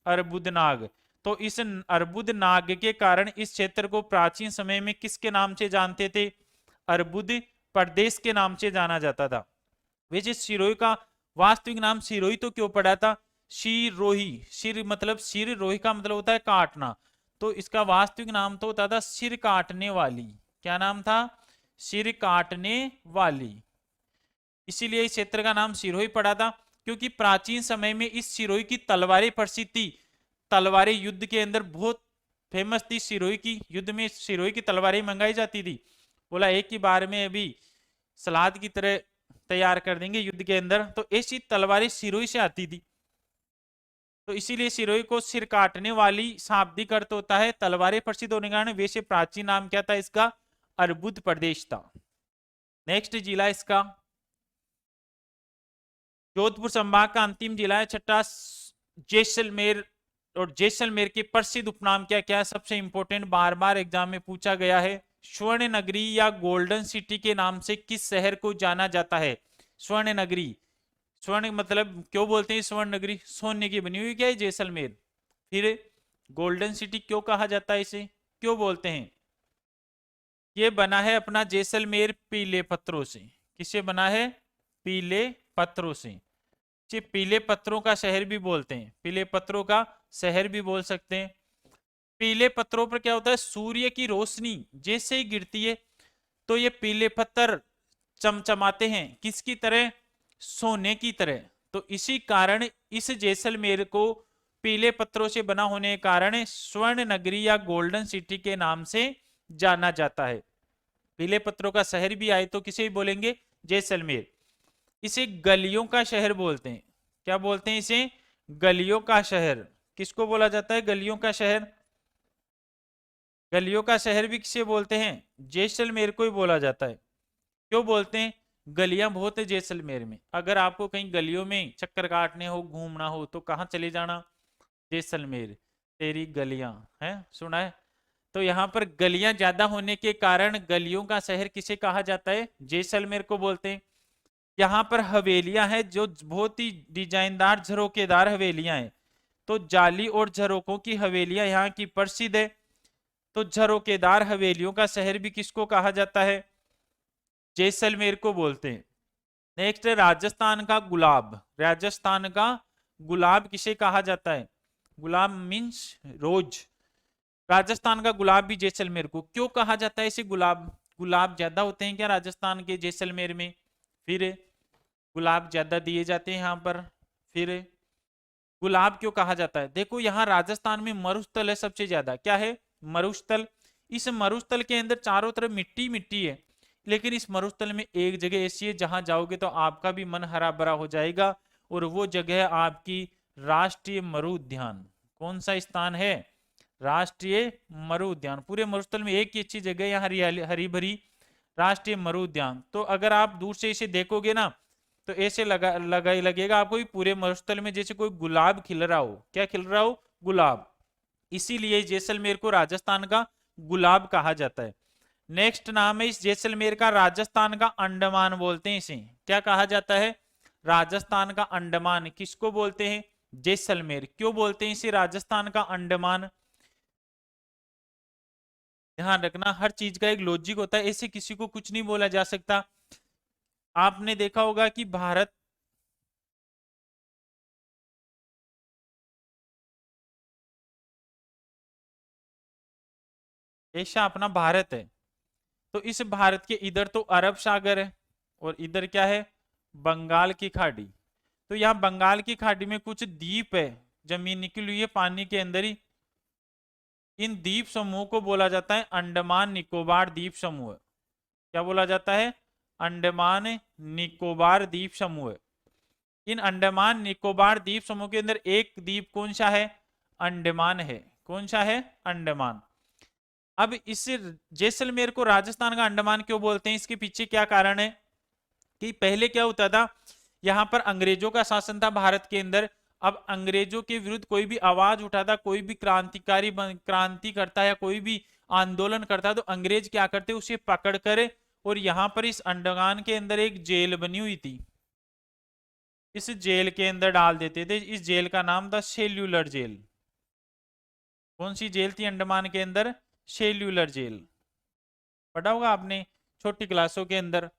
अर्बुद नाग। तो इस अर्बुद नाग के कारण इस क्षेत्र को प्राचीन समय में किसके नाम से जानते थे? अर्बुद प्रदेश के नाम से जाना जाता था। वैसे सिरोही का वास्तविक नाम सिरोही तो क्यों पड़ा था? शिरोही, सिर मतलब सिर, रोही का मतलब होता है काटना, तो इसका वास्तविक नाम तो होता था सिर काटने वाली। क्या नाम था? सिर काटने वाली। इसीलिए इस क्षेत्र का नाम सिरोही पड़ा था, क्योंकि प्राचीन समय में इस सिरोही की तलवारें प्रसिद्ध थी। तलवारें युद्ध के अंदर बहुत फेमस थी। सिरोही की युद्ध में सिरोही की तलवारें मंगाई जाती थी। बोला एक ही बार में अभी सलाद की तरह तैयार कर देंगे युद्ध के अंदर, तो ऐसी तलवारें सिरोही से आती थी। तो इसीलिए सिरोही को सिर काटने वाली शाब्दिक अर्थ होता है। तलवारें प्रसिद्ध होने के कारण वैसे प्राचीन नाम क्या था इसका? अर्बुद प्रदेश था। नेक्स्ट जिला इसका जोधपुर संभाग का अंतिम जिला है छठा जैसलमेर। और जैसलमेर के प्रसिद्ध उपनाम क्या क्या है? सबसे इंपॉर्टेंट, बार बार एग्जाम में पूछा गया है। स्वर्ण नगरी या गोल्डन सिटी के नाम से किस शहर को जाना जाता है? स्वर्ण नगरी। स्वर्ण मतलब क्यों बोलते हैं स्वर्ण नगरी? सोने की बनी हुई क्या है जैसलमेर? फिर गोल्डन सिटी क्यों कहा जाता है इसे? क्यों बोलते हैं? ये बना है अपना जैसलमेर पीले पत्थरों से। किससे बना है? पीले पत्थरों से। पीले पत्थरों का शहर भी बोलते हैं, पीले पत्थरों का शहर भी बोल सकते हैं। पीले पत्थरों पर क्या होता है? सूर्य की रोशनी जैसे ही गिरती है तो ये पीले पत्थर चमचमाते हैं। किसकी तरह? सोने की तरह। तो इसी कारण इस जैसलमेर को पीले पत्थरों से बना होने के कारण स्वर्ण नगरी या गोल्डन सिटी के नाम से जाना जाता है। पीले पत्थरों का शहर भी आए तो किसे बोलेंगे? जैसलमेर। इसे गलियों का शहर बोलते हैं। क्या बोलते हैं इसे? गलियों का शहर। किसको बोला जाता है गलियों का शहर? गलियों का शहर भी किसे बोलते हैं? जैसलमेर को ही बोला जाता है। क्यों बोलते हैं? गलियां बहुत है जैसलमेर में। अगर आपको कहीं गलियों में चक्कर काटने हो, घूमना हो, तो कहाँ चले जाना? जैसलमेर। तेरी गलियां हैं, सुना है? तो यहाँ पर गलियां ज्यादा होने के कारण गलियों का शहर किसे कहा जाता है? जैसलमेर को बोलते हैं। यहाँ पर हवेलियां हैं जो बहुत ही डिजाइनदार झरोकेदार हवेलियां हैं। तो जाली और झरोकों की हवेलियां यहाँ की प्रसिद्ध है। तो झरोकेदार हवेलियों का शहर भी किसको कहा जाता है? जैसलमेर को बोलते हैं। नेक्स्ट है राजस्थान का गुलाब। राजस्थान का गुलाब किसे कहा जाता है? गुलाब मीन्स रोज। राजस्थान का गुलाब भी जैसलमेर को क्यों कहा जाता है इसे गुलाब? गुलाब ज्यादा होते हैं क्या राजस्थान के जैसलमेर में? फिर गुलाब ज्यादा दिए जाते हैं यहाँ पर। फिर गुलाब क्यों कहा जाता है? देखो यहाँ राजस्थान में मरुस्थल है सबसे ज्यादा। क्या है? मरुस्थल। इस मरुस्थल के अंदर चारों तरफ मिट्टी मिट्टी है, लेकिन इस मरुस्थल में एक जगह ऐसी है जहां जाओगे तो आपका भी मन हरा भरा हो जाएगा, और वो जगह है आपकी राष्ट्रीय मरु उद्यान। कौन सा स्थान है? राष्ट्रीय मरु उद्यान। पूरे मरुस्थल में एक ही अच्छी जगह है हरियाली हरी भरी, राष्ट्रीय मरु उद्यान। तो अगर आप दूर से इसे देखोगे ना तो ऐसे लगेगा आपको भी पूरे मरुस्थल में जैसे कोई गुलाब खिल रहा हो। क्या खिल रहा हो? गुलाब। इसीलिए जैसलमेर को राजस्थान का गुलाब कहा जाता है। नेक्स्ट नाम है इस जैसलमेर का, राजस्थान का अंडमान बोलते हैं इसे। क्या कहा जाता है? राजस्थान का अंडमान। किसको बोलते हैं? जैसलमेर। क्यों बोलते हैं इसे राजस्थान का अंडमान? ध्यान रखना हर चीज का एक लॉजिक होता है, ऐसे किसी को कुछ नहीं बोला जा सकता। आपने देखा होगा कि भारत ऐसा अपना भारत है, तो इस भारत के इधर तो अरब सागर है और इधर क्या है? बंगाल की खाड़ी। तो यहाँ बंगाल की खाड़ी में कुछ द्वीप है, जमीन निकली हुई है पानी के अंदर ही। इन द्वीप समूह को बोला जाता है अंडमान निकोबार द्वीप समूह। क्या बोला जाता है? अंडमान निकोबार द्वीप समूह। इन अंडमान निकोबार द्वीप समूह के अंदर एक द्वीप कौन सा है? अंडमान है। कौन सा है? अंडमान। अब इस जैसलमेर को राजस्थान का अंडमान क्यों बोलते हैं? इसके पीछे क्या कारण है कि पहले क्या होता था, यहां पर अंग्रेजों का शासन था भारत के अंदर। अब अंग्रेजों के विरुद्ध कोई भी आवाज उठाता, कोई भी क्रांतिकारी क्रांति करता या कोई भी आंदोलन करता, तो अंग्रेज क्या करते? उसे पकड़ कर और यहां पर इस अंडमान के अंदर एक जेल बनी हुई थी, इस जेल के अंदर डाल देते थे। इस जेल का नाम था सेल्यूलर जेल। कौन सी जेल थी अंडमान के अंदर? Cellular jail. पढ़ा होगा आपने छोटी क्लासों के अंदर।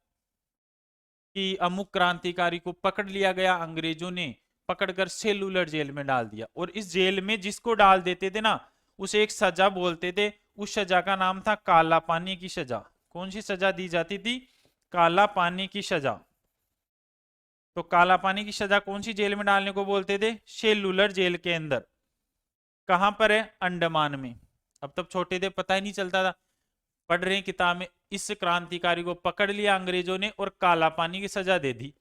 कि अमुक क्रांतिकारी को पकड़ लिया गया, अंग्रेजों ने पकड़कर सेलुलर जेल में डाल दिया, और इस जेल में जिसको डाल देते थे ना उसे एक सजा बोलते थे, उस सजा का नाम था काला पानी की सजा। कौन सी सजा दी जाती थी? काला पानी की सजा। तो काला पानी की सजा कौन सी जेल में डालने को बोलते थे? सेलुलर जेल के अंदर। कहां पर है? अंडमान में। अब तब छोटे थे, पता ही नहीं चलता था, पढ़ रहे हैं किताब में, इस क्रांतिकारी को पकड़ लिया अंग्रेजों ने और काला पानी की सजा दे दी।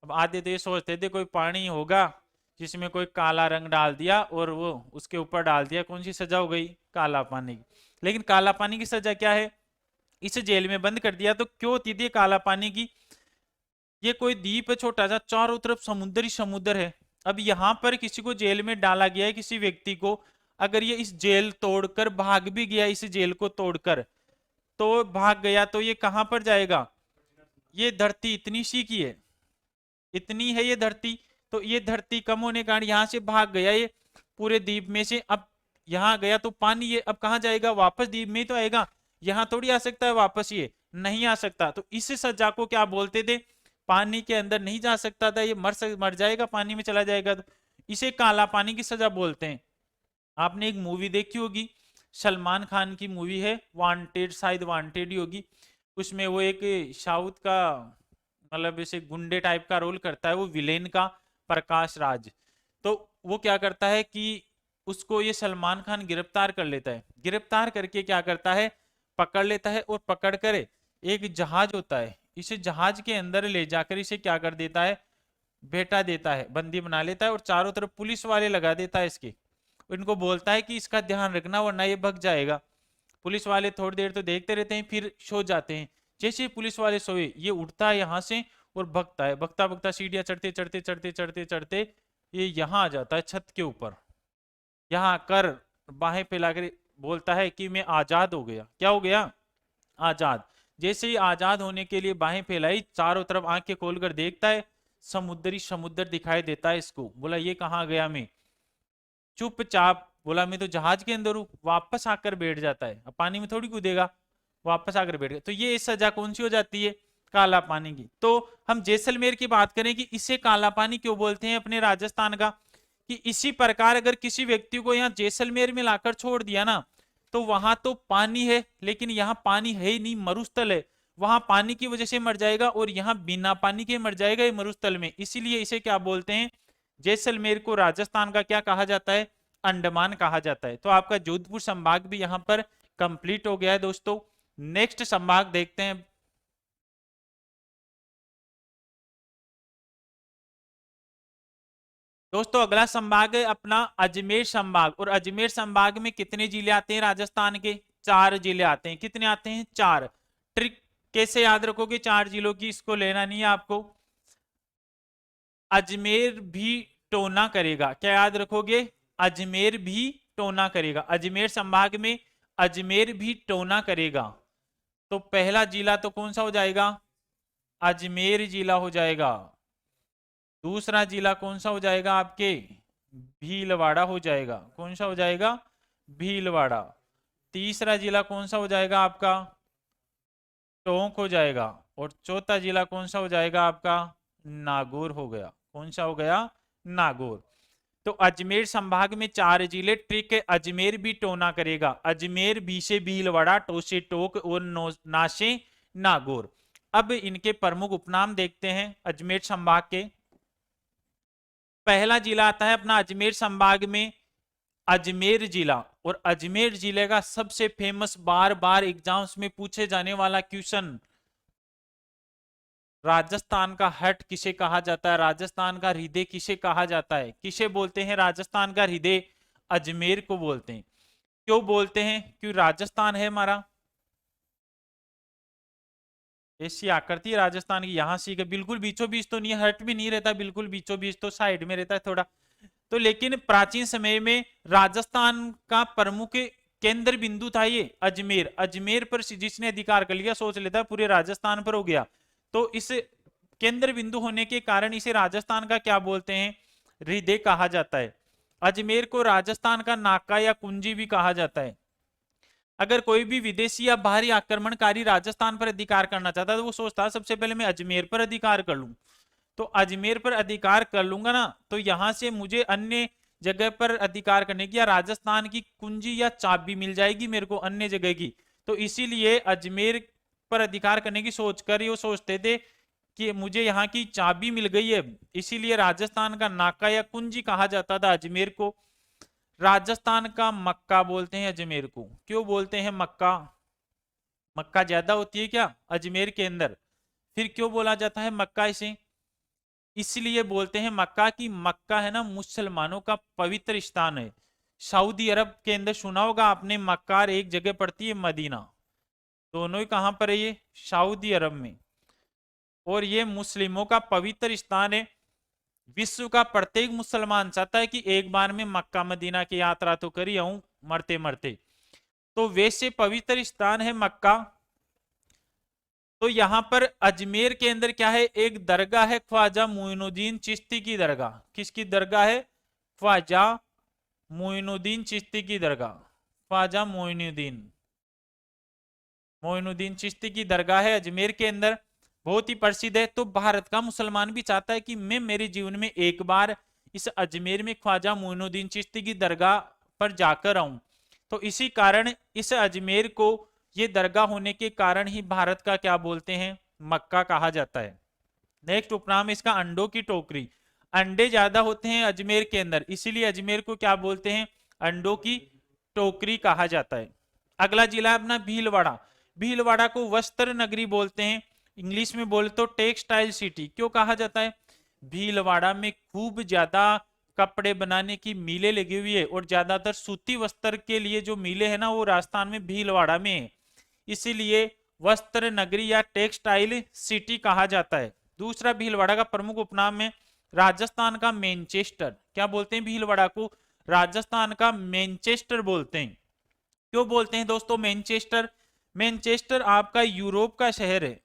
अब आते तो ये सोचते थे कोई पानी होगा जिसमें कोई काला रंग डाल दिया और वो उसके ऊपर डाल दिया, कौन सी सजा हो गई? काला पानी की। लेकिन काला पानी की सजा क्या है? इसे जेल में बंद कर दिया। तो क्यों होती थी काला पानी की? ये कोई द्वीप है छोटा सा, चारों तरफ समुद्र ही समुद्र है। अब यहाँ पर किसी को जेल में डाला गया है, किसी व्यक्ति को, अगर ये इस जेल तोड़कर भाग भी गया, इस जेल को तोड़कर तो भाग गया, तो ये कहां पर जाएगा? ये धरती इतनी सी की है, इतनी है ये धरती, तो ये धरती कम होने के कारण यहाँ से भाग गया ये पूरे द्वीप में से। अब यहाँ गया तो पानी, ये अब कहाँ जाएगा? वापस द्वीप में ही तो आएगा, यहाँ थोड़ी आ सकता है वापस, ये नहीं आ सकता। तो इस सजा को क्या बोलते थे? पानी के अंदर नहीं जा सकता था, ये मर जाएगा, पानी में चला जाएगा, तो इसे काला पानी की सजा बोलते हैं। आपने एक मूवी देखी होगी, सलमान खान की मूवी है वांटेड, शायद वांटेड ही होगी, उसमें वो एक साउथ का मतलब ऐसे गुंडे टाइप का रोल करता है, वो विलेन का, प्रकाश राज। तो वो क्या करता है कि उसको ये सलमान खान गिरफ्तार कर लेता है, गिरफ्तार करके क्या करता है, पकड़ लेता है, और पकड़ कर एक जहाज होता है, इसे जहाज के अंदर ले जाकर इसे क्या कर देता है? बैठा देता है, बंदी बना लेता है, और चारों तरफ पुलिस वाले लगा देता है इसके। इनको बोलता है कि इसका ध्यान रखना वरना ये भग जाएगा। पुलिस वाले थोड़ी देर तो देखते रहते हैं, फिर सो जाते हैं। जैसे ही पुलिस वाले सोए, ये उठता है यहाँ से और भगता है, भगता भगता सीढ़ियां चढ़ते चढ़ते चढ़ते चढ़ते चढ़ते ये यहाँ आ जाता है छत के ऊपर। यहाँ कर बाहें फैलाकर बोलता है कि मैं आजाद हो गया। क्या हो गया? आजाद। जैसे ही आजाद होने के लिए बाहें फैलाई, चारों तरफ आंखें खोलकर देखता है, समुद्री समुद्र दिखाई देता है इसको। बोला ये कहाँ गया मैं? चुपचाप बोला मैं तो जहाज के अंदर हूं, वापस आकर बैठ जाता है, अब पानी में थोड़ी कूदेगा, वापस आकर बैठ गया। तो ये सजा कौन सी हो जाती है? काला पानी की। तो हम जैसलमेर की बात करें कि इसे काला पानी क्यों बोलते हैं अपने राजस्थान का, कि इसी प्रकार अगर किसी व्यक्ति को यहाँ जैसलमेर में लाकर छोड़ दिया ना, तो वहां तो पानी है लेकिन यहाँ पानी है ही नहीं, मरुस्थल है, वहां पानी की वजह से मर जाएगा और यहाँ बिना पानी के मर जाएगा ये मरुस्थल में। इसीलिए इसे क्या बोलते हैं? जैसलमेर को राजस्थान का क्या कहा जाता है? अंडमान कहा जाता है। तो आपका जोधपुर संभाग भी यहां पर कंप्लीट हो गया है दोस्तों। नेक्स्ट संभाग देखते हैं। दोस्तों अगला संभाग है अपना अजमेर संभाग, और अजमेर संभाग में कितने जिले आते हैं राजस्थान के? 4 जिले आते हैं। कितने आते हैं? 4। ट्रिक कैसे याद रखोगे 4 जिलों की? इसको लेना नहीं है आपको। अजमेर भी टोना करेगा, क्या याद रखोगे? अजमेर भी टोना करेगा। अजमेर संभाग में अजमेर भी टोना करेगा। तो पहला जिला तो कौन सा हो जाएगा? अजमेर जिला हो जाएगा। दूसरा जिला कौन सा हो जाएगा आपके? भीलवाड़ा हो जाएगा। कौन सा हो जाएगा? भीलवाड़ा। तीसरा जिला कौन सा हो जाएगा आपका? टोंक हो जाएगा। और चौथा जिला कौन सा हो जाएगा आपका? नागौर हो गया। कौन सा हो गया? नागौर। तो अजमेर संभाग में 4 जिले। ट्रिक है, अजमेर भी टोना करेगा। अजमेर भी से भीलवाड़ा, टो से टोक और ना से नागौर। अब इनके प्रमुख उपनाम देखते हैं अजमेर संभाग के। पहला जिला आता है अपना अजमेर संभाग में अजमेर जिला, और अजमेर जिले का सबसे फेमस बार बार एग्जाम्स में पूछे जाने वाला क्वेश्चन, राजस्थान का हट किसे कहा जाता है? राजस्थान का हृदय किसे कहा जाता है? किसे बोलते हैं राजस्थान का हृदय? अजमेर को बोलते हैं। क्यों बोलते हैं? क्यों राजस्थान है हमारा, ऐसी आकृति राजस्थान की, यहां सी बिल्कुल बीचों बीच तो नहीं, हट भी नहीं रहता बिल्कुल बीचों बीच, तो साइड में रहता है थोड़ा। तो लेकिन प्राचीन समय में राजस्थान का प्रमुख केंद्र बिंदु था ये अजमेर। अजमेर पर जिसने अधिकार कर लिया सोच लेता पूरे राजस्थान पर हो गया। तो इस केंद्र बिंदु होने के कारण इसे राजस्थान का क्या बोलते हैं? हृदय कहा जाता है। अजमेर को राजस्थान का नाका या कुंजी भी कहा जाता है। अगर कोई भी विदेशी या बाहरी आक्रमणकारी राजस्थान पर अधिकार करना चाहता है तो वो सोचता है सबसे पहले मैं अजमेर पर अधिकार कर लूं। तो अजमेर पर अधिकार कर लूंगा ना, तो यहां से मुझे अन्य जगह पर अधिकार करने की या राजस्थान की कुंजी या चाबी मिल जाएगी मेरे को अन्य जगह की। तो इसीलिए अजमेर पर अधिकार करने की सोचकर ये सोचते थे कि मुझे यहाँ की चाबी मिल गई है। इसीलिए राजस्थान का नाका या कुंजी कहा जाता था अजमेर को। राजस्थान का मक्का बोलते हैं अजमेर को। क्यों बोलते हैं मक्का? मक्का ज्यादा होती है क्या अजमेर के अंदर? फिर क्यों बोला जाता है मक्का इसे? इसलिए बोलते हैं मक्का कि मक्का है ना मुसलमानों का पवित्र स्थान है। सऊदी अरब के अंदर सुना होगा आपने मक्का, और एक जगह पड़ती है मदीना, दोनों ही कहां पर है? ये सऊदी अरब में। और ये मुस्लिमों का पवित्र स्थान है। विश्व का प्रत्येक मुसलमान चाहता है कि एक बार में मक्का मदीना की यात्रा तो करी आऊं मरते मरते। तो वैसे पवित्र स्थान है मक्का। तो यहां पर अजमेर के अंदर क्या है? एक दरगाह है ख्वाजा मोइनुद्दीन चिश्ती की दरगाह। किसकी दरगाह है? ख्वाजा मोइनुद्दीन चिश्ती की दरगाह। ख्वाजा मोइनुद्दीन चिश्ती की दरगाह है अजमेर के अंदर, बहुत ही प्रसिद्ध है। तो भारत का मुसलमान भी चाहता है कि मैं मेरे जीवन में एक बार इस अजमेर में ख्वाजा मोइनुद्दीन चिश्ती की दरगाह पर जाकर आऊं। तो इसी कारण इस अजमेर को, ये दरगाह होने के कारण ही भारत का क्या बोलते हैं? मक्का कहा जाता है। नेक्स्ट उपनाम इसका अंडों की टोकरी। अंडे ज्यादा होते हैं अजमेर के अंदर, इसीलिए अजमेर को क्या बोलते हैं? अंडों की टोकरी कहा जाता है। अगला जिला है अपना भीलवाड़ा। भीलवाड़ा को वस्त्र नगरी बोलते हैं, इंग्लिश में बोले तो टेक्सटाइल सिटी। क्यों कहा जाता है? भीलवाड़ा में खूब ज्यादा कपड़े बनाने की मिलें लगी हुई है, और ज्यादातर सूती वस्त्र के लिए जो मिलें है ना वो राजस्थान में भीलवाड़ा में है। इसीलिए वस्त्र नगरी या टेक्सटाइल सिटी कहा जाता है। दूसरा भीलवाड़ा का प्रमुख उपनाम है राजस्थान का मैनचेस्टर। क्या बोलते हैं भीलवाड़ा को? राजस्थान का मैनचेस्टर बोलते हैं। क्यों बोलते हैं दोस्तों मैनचेस्टर? मैनचेस्टर आपका यूरोप का शहर है।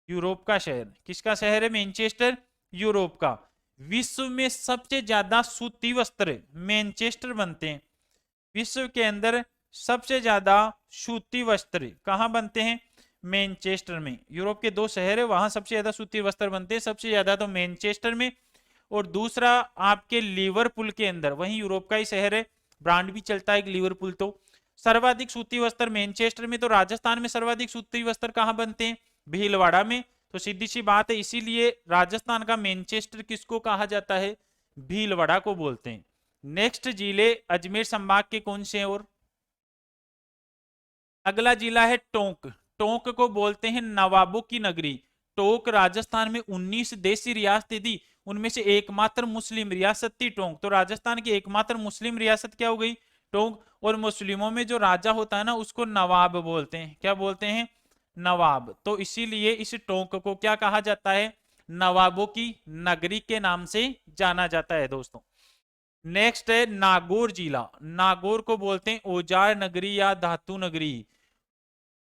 यूरोप का शहर। किसका शहर है मैनचेस्टर? यूरोप का। विश्व में सबसे ज्यादा सूती वस्त्र मैनचेस्टर बनते हैं। विश्व के अंदर सबसे ज्यादा सूती वस्त्र कहां बनते हैं? मैनचेस्टर में। यूरोप के दो शहर है, वहां सबसे ज्यादा सूती वस्त्र बनते हैं, सबसे ज्यादा तो मैनचेस्टर में। और दूसरा आपके लिवरपूल के अंदर, वहीं यूरोप का ही शहर है, ब्रांड भी चलता है लिवरपूल। तो सर्वाधिक सूती वस्त्र मैनचेस्टर में। तो राजस्थान में सर्वाधिक सूती वस्त्र कहां बनते हैं? भीलवाड़ा में। तो सीधी सी बात है, इसीलिए राजस्थान का मैनचेस्टर किसको कहा जाता है? भीलवाड़ा को बोलते हैं। नेक्स्ट जिले अजमेर संभाग के कौन से हैं? और अगला जिला है टोंक। टोंक को बोलते हैं नवाबों की नगरी। टोंक राजस्थान में 19 देशी रियासतें थी, उनमें से एकमात्र मुस्लिम रियासत थी टोंक। तो राजस्थान की एकमात्र मुस्लिम रियासत क्या हो गई? टोंक। और मुस्लिमों में जो राजा होता है ना उसको नवाब बोलते हैं। क्या बोलते हैं? नवाब। तो इसीलिए इस टोंक को क्या कहा जाता है? नवाबों की नगरी के नाम से जाना जाता है दोस्तों। नेक्स्ट है नागौर जिला। नागौर को बोलते हैं औजार नगरी या धातु नगरी।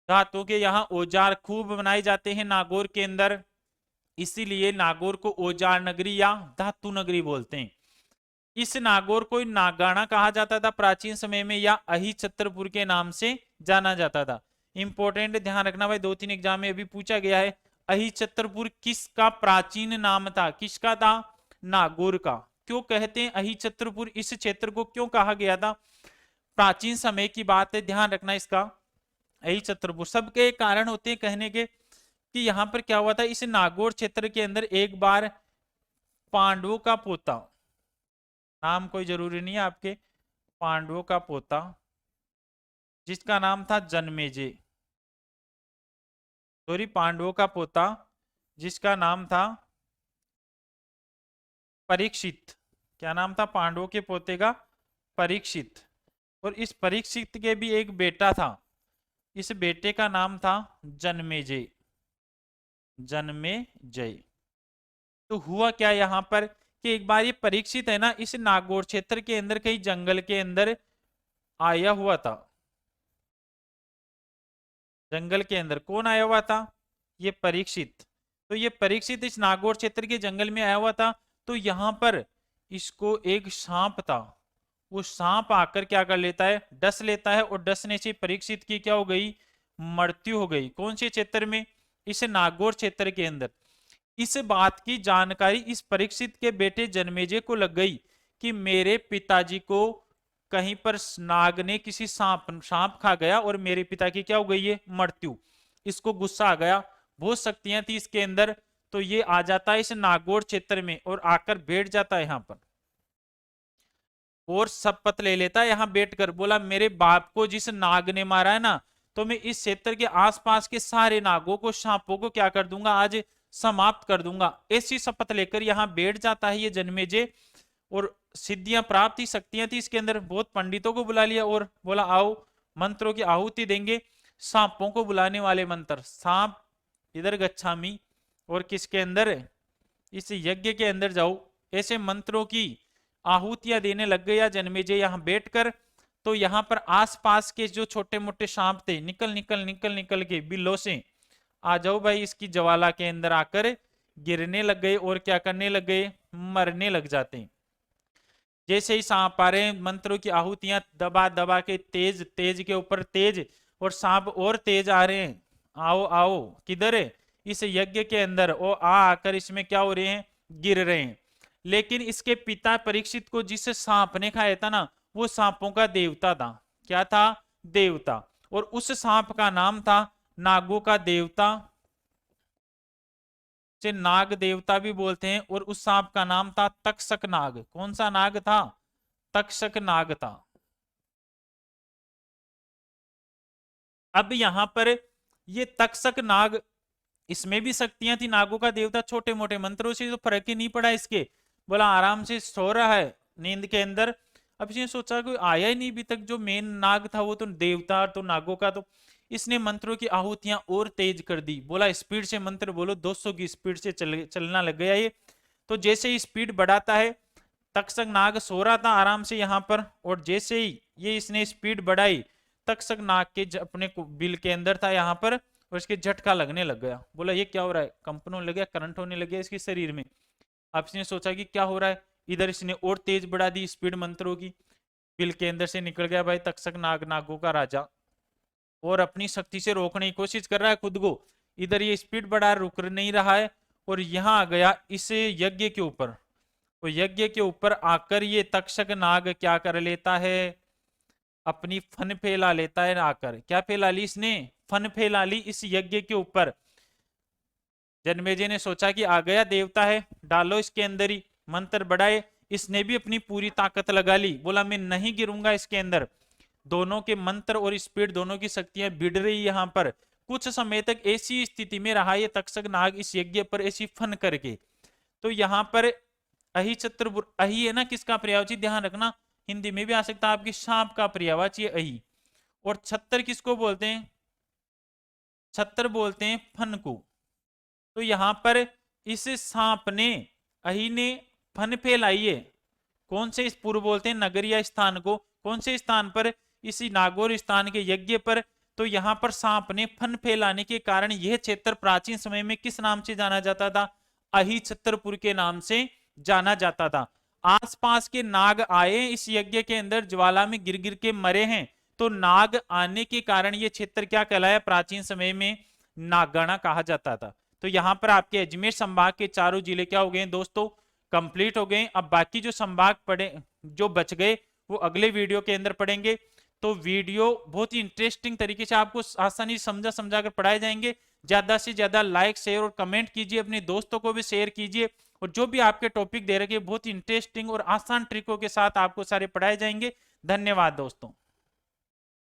धातु के यहाँ औजार खूब बनाए जाते हैं नागौर के अंदर, इसीलिए नागौर को औजार नगरी या धातु नगरी बोलते हैं। इस नागौर को नागाना कहा जाता था प्राचीन समय में, या अहि छत्रपुर के नाम से जाना जाता था। इंपॉर्टेंट ध्यान रखना भाई, 2-3 एग्जाम में अभी पूछा गया है। अहि छत्रपुर किसका प्राचीन नाम था? किसका था? नागौर का। क्यों कहते हैं अहि छत्रपुर? इस क्षेत्र को क्यों कहा गया था? प्राचीन समय की बात है, ध्यान रखना इसका। अहि छत्रपुर सबके कारण होते हैं कहने के कि यहां पर क्या हुआ था, इस नागौर क्षेत्र के अंदर एक बार पांडवों का पोता, नाम कोई जरूरी नहीं है आपके, पांडवों का पोता जिसका नाम था जन्मेजय, सॉरी पांडवों का पोता जिसका नाम था परीक्षित। क्या नाम था पांडवों के पोते का? परीक्षित। और इस परीक्षित के भी एक बेटा था, इस बेटे का नाम था जन्मेजय। जन्मेजय। तो हुआ क्या यहां पर कि एक बार ये परीक्षित है ना इस नागौर क्षेत्र के अंदर कहीं जंगल के अंदर आया हुआ था। जंगल के अंदर कौन आया हुआ था? ये परीक्षित। तो ये परीक्षित इस नागौर क्षेत्र के जंगल में आया हुआ था। तो यहां पर इसको एक सांप था, वो सांप आकर क्या कर लेता है, डस लेता है, और डसने से परीक्षित की क्या हो गई, मृत्यु हो गई। कौन से क्षेत्र में, इस नागौर क्षेत्र के अंदर। इस बात की जानकारी इस परीक्षित के बेटे जन्मेजय को लग गई कि मेरे पिताजी को कहीं पर नाग ने किसी सांप खा गया और मेरे पिता की क्या हो गई है, मृत्यु। इसको गुस्सा आ गया, बहुत शक्तियां थी इसके अंदर, तो ये आ जाता है इस नागौर क्षेत्र में और आकर बैठ जाता है यहाँ पर और शपथ ले लेता है यहाँ बैठकर। बोला मेरे बाप को जिस नाग ने मारा है ना, तो मैं इस क्षेत्र के आसपास के सारे नागों को, सांपों को क्या कर दूंगा, आज समाप्त कर दूंगा। ऐसी शपथ लेकर यहाँ बैठ जाता है ये जन्मेजय। और सिद्धियां प्राप्त थी, शक्तियां थी इसके अंदर। बहुत पंडितों को बुला लिया और बोला आओ मंत्रों की आहुति देंगे। सांपों को बुलाने वाले मंत्र, सांप इधर गच्छामि, और किसके अंदर, इस यज्ञ के अंदर जाओ। ऐसे मंत्रों की आहुतियां देने लग गया जन्मेजय यहाँ बैठकर। तो यहाँ पर आसपास के जो छोटे मोटे सांप थे, निकल निकल निकल निकल के बिल्लों से आ जाओ भाई, इसकी ज्वाला के अंदर आकर गिरने लग गए और क्या करने लग गए, मरने लग जाते हैं। जैसे ही सांप आ रहे हैं, मंत्रों की आहुतियां दबा दबा के तेज तेज के ऊपर तेज, और सांप और तेज आ रहे हैं। आओ आओ, किधर है, इस यज्ञ के अंदर। ओ आकर इसमें क्या हो रहे हैं, गिर रहे हैं। लेकिन इसके पिता परीक्षित को जिस सांप ने खाया था ना, वो सांपों का देवता था। क्या था, देवता। और उस सांप का नाम था नागों का देवता, से नाग देवता भी बोलते हैं। और उस सांप का नाम था तक्षक नाग। कौन सा नाग था, तक्षक नाग था। अब यहां पर ये तक्षक नाग, इसमें भी शक्तियां थी, नागों का देवता, छोटे मोटे मंत्रों से तो फर्क ही नहीं पड़ा इसके। बोला आराम से सो रहा है नींद के अंदर। अब इसने सोचा कोई आया ही नहीं अभी तक, जो मेन नाग था वो तो देवता, तो नागों का। तो इसने मंत्रों की आहुतियां और तेज कर दी। बोला स्पीड से मंत्र बोलो, 200 की स्पीड से चलना लग गया ये। तो जैसे ही स्पीड बढ़ाता है, तक्षक नाग सो रहा था आराम से यहाँ पर, और जैसे ही ये इसने स्पीड बढ़ाई, तक्षक नाग के अपने बिल के अंदर था यहाँ पर, और इसके झटका लगने लग गया। बोला ये क्या हो रहा है, कंपन होने लग गया, करंट होने लग गया इसके शरीर में। अब इसने सोचा कि क्या हो रहा है, इधर इसने और तेज बढ़ा दी स्पीड मंत्रों की। बिल के अंदर से निकल गया भाई तक्षक नाग, नागों का राजा, और अपनी शक्ति से रोकने की कोशिश कर रहा है खुद को। इधर ये स्पीड बढ़ा, रुक नहीं रहा है, और यहाँ आ गया इस यज्ञ के ऊपर। तो यज्ञ के ऊपर आकर ये तक्षक नाग क्या कर लेता है, अपनी फन फैला लेता है। आकर क्या फैला ली इसने, फन फैला ली इस यज्ञ के ऊपर। जन्मेजय ने सोचा कि आ गया देवता है, डालो इसके अंदर ही, मंत्र बढ़ाए। इसने भी अपनी पूरी ताकत लगा ली। बोला मैं नहीं गिरूंगा इसके अंदर। दोनों के मंत्र और स्पीड, दोनों की शक्तियां भिड़ रही यहाँ पर। कुछ समय तक ऐसी स्थिति में रहा ये तक्षक नाग इस यज्ञ पर ऐसी फन करके। तो यहाँ पर अहि छत्र, अहि है ना किसका पर्यायवाची, ध्यान रखना, हिंदी में भी आ सकता है आपकी, सांप का पर्यायवाची अहि। और छत्र किसको बोलते हैं, छत्र बोलते हैं फन को। तो यहां पर इस सांप ने, अहि ने फन फैलाई है। कौन से पूर्व बोलते हैं, नगरिया स्थान को। कौन से स्थान पर, इसी नागौर स्थान के यज्ञ पर। तो यहाँ पर सांप ने फन फैलाने के कारण यह क्षेत्र प्राचीन समय में किस नाम से जाना जाता था, अहि छत्रपुर के नाम से जाना जाता था। आसपास के नाग आए इस यज्ञ के अंदर, ज्वाला में गिर गिर के मरे हैं। तो नाग आने के कारण यह क्षेत्र क्या कहलाया, प्राचीन समय में नागगणा कहा जाता था। तो यहाँ पर आपके अजमेर संभाग के चारों जिले क्या हो गए दोस्तों, कंप्लीट हो गए। अब बाकी जो संभाग पड़े, जो बच गए, वो अगले वीडियो के अंदर पढ़ेंगे। तो वीडियो बहुत ही इंटरेस्टिंग तरीके से आपको आसानी से समझा कर पढ़ाए जाएंगे। ज्यादा से ज्यादा लाइक, शेयर और कमेंट कीजिए, अपने दोस्तों को भी शेयर कीजिए। और जो भी आपके टॉपिक दे रखे बहुत इंटरेस्टिंग और आसान ट्रिकों के साथ आपको सारे पढ़ाए जाएंगे। धन्यवाद दोस्तों।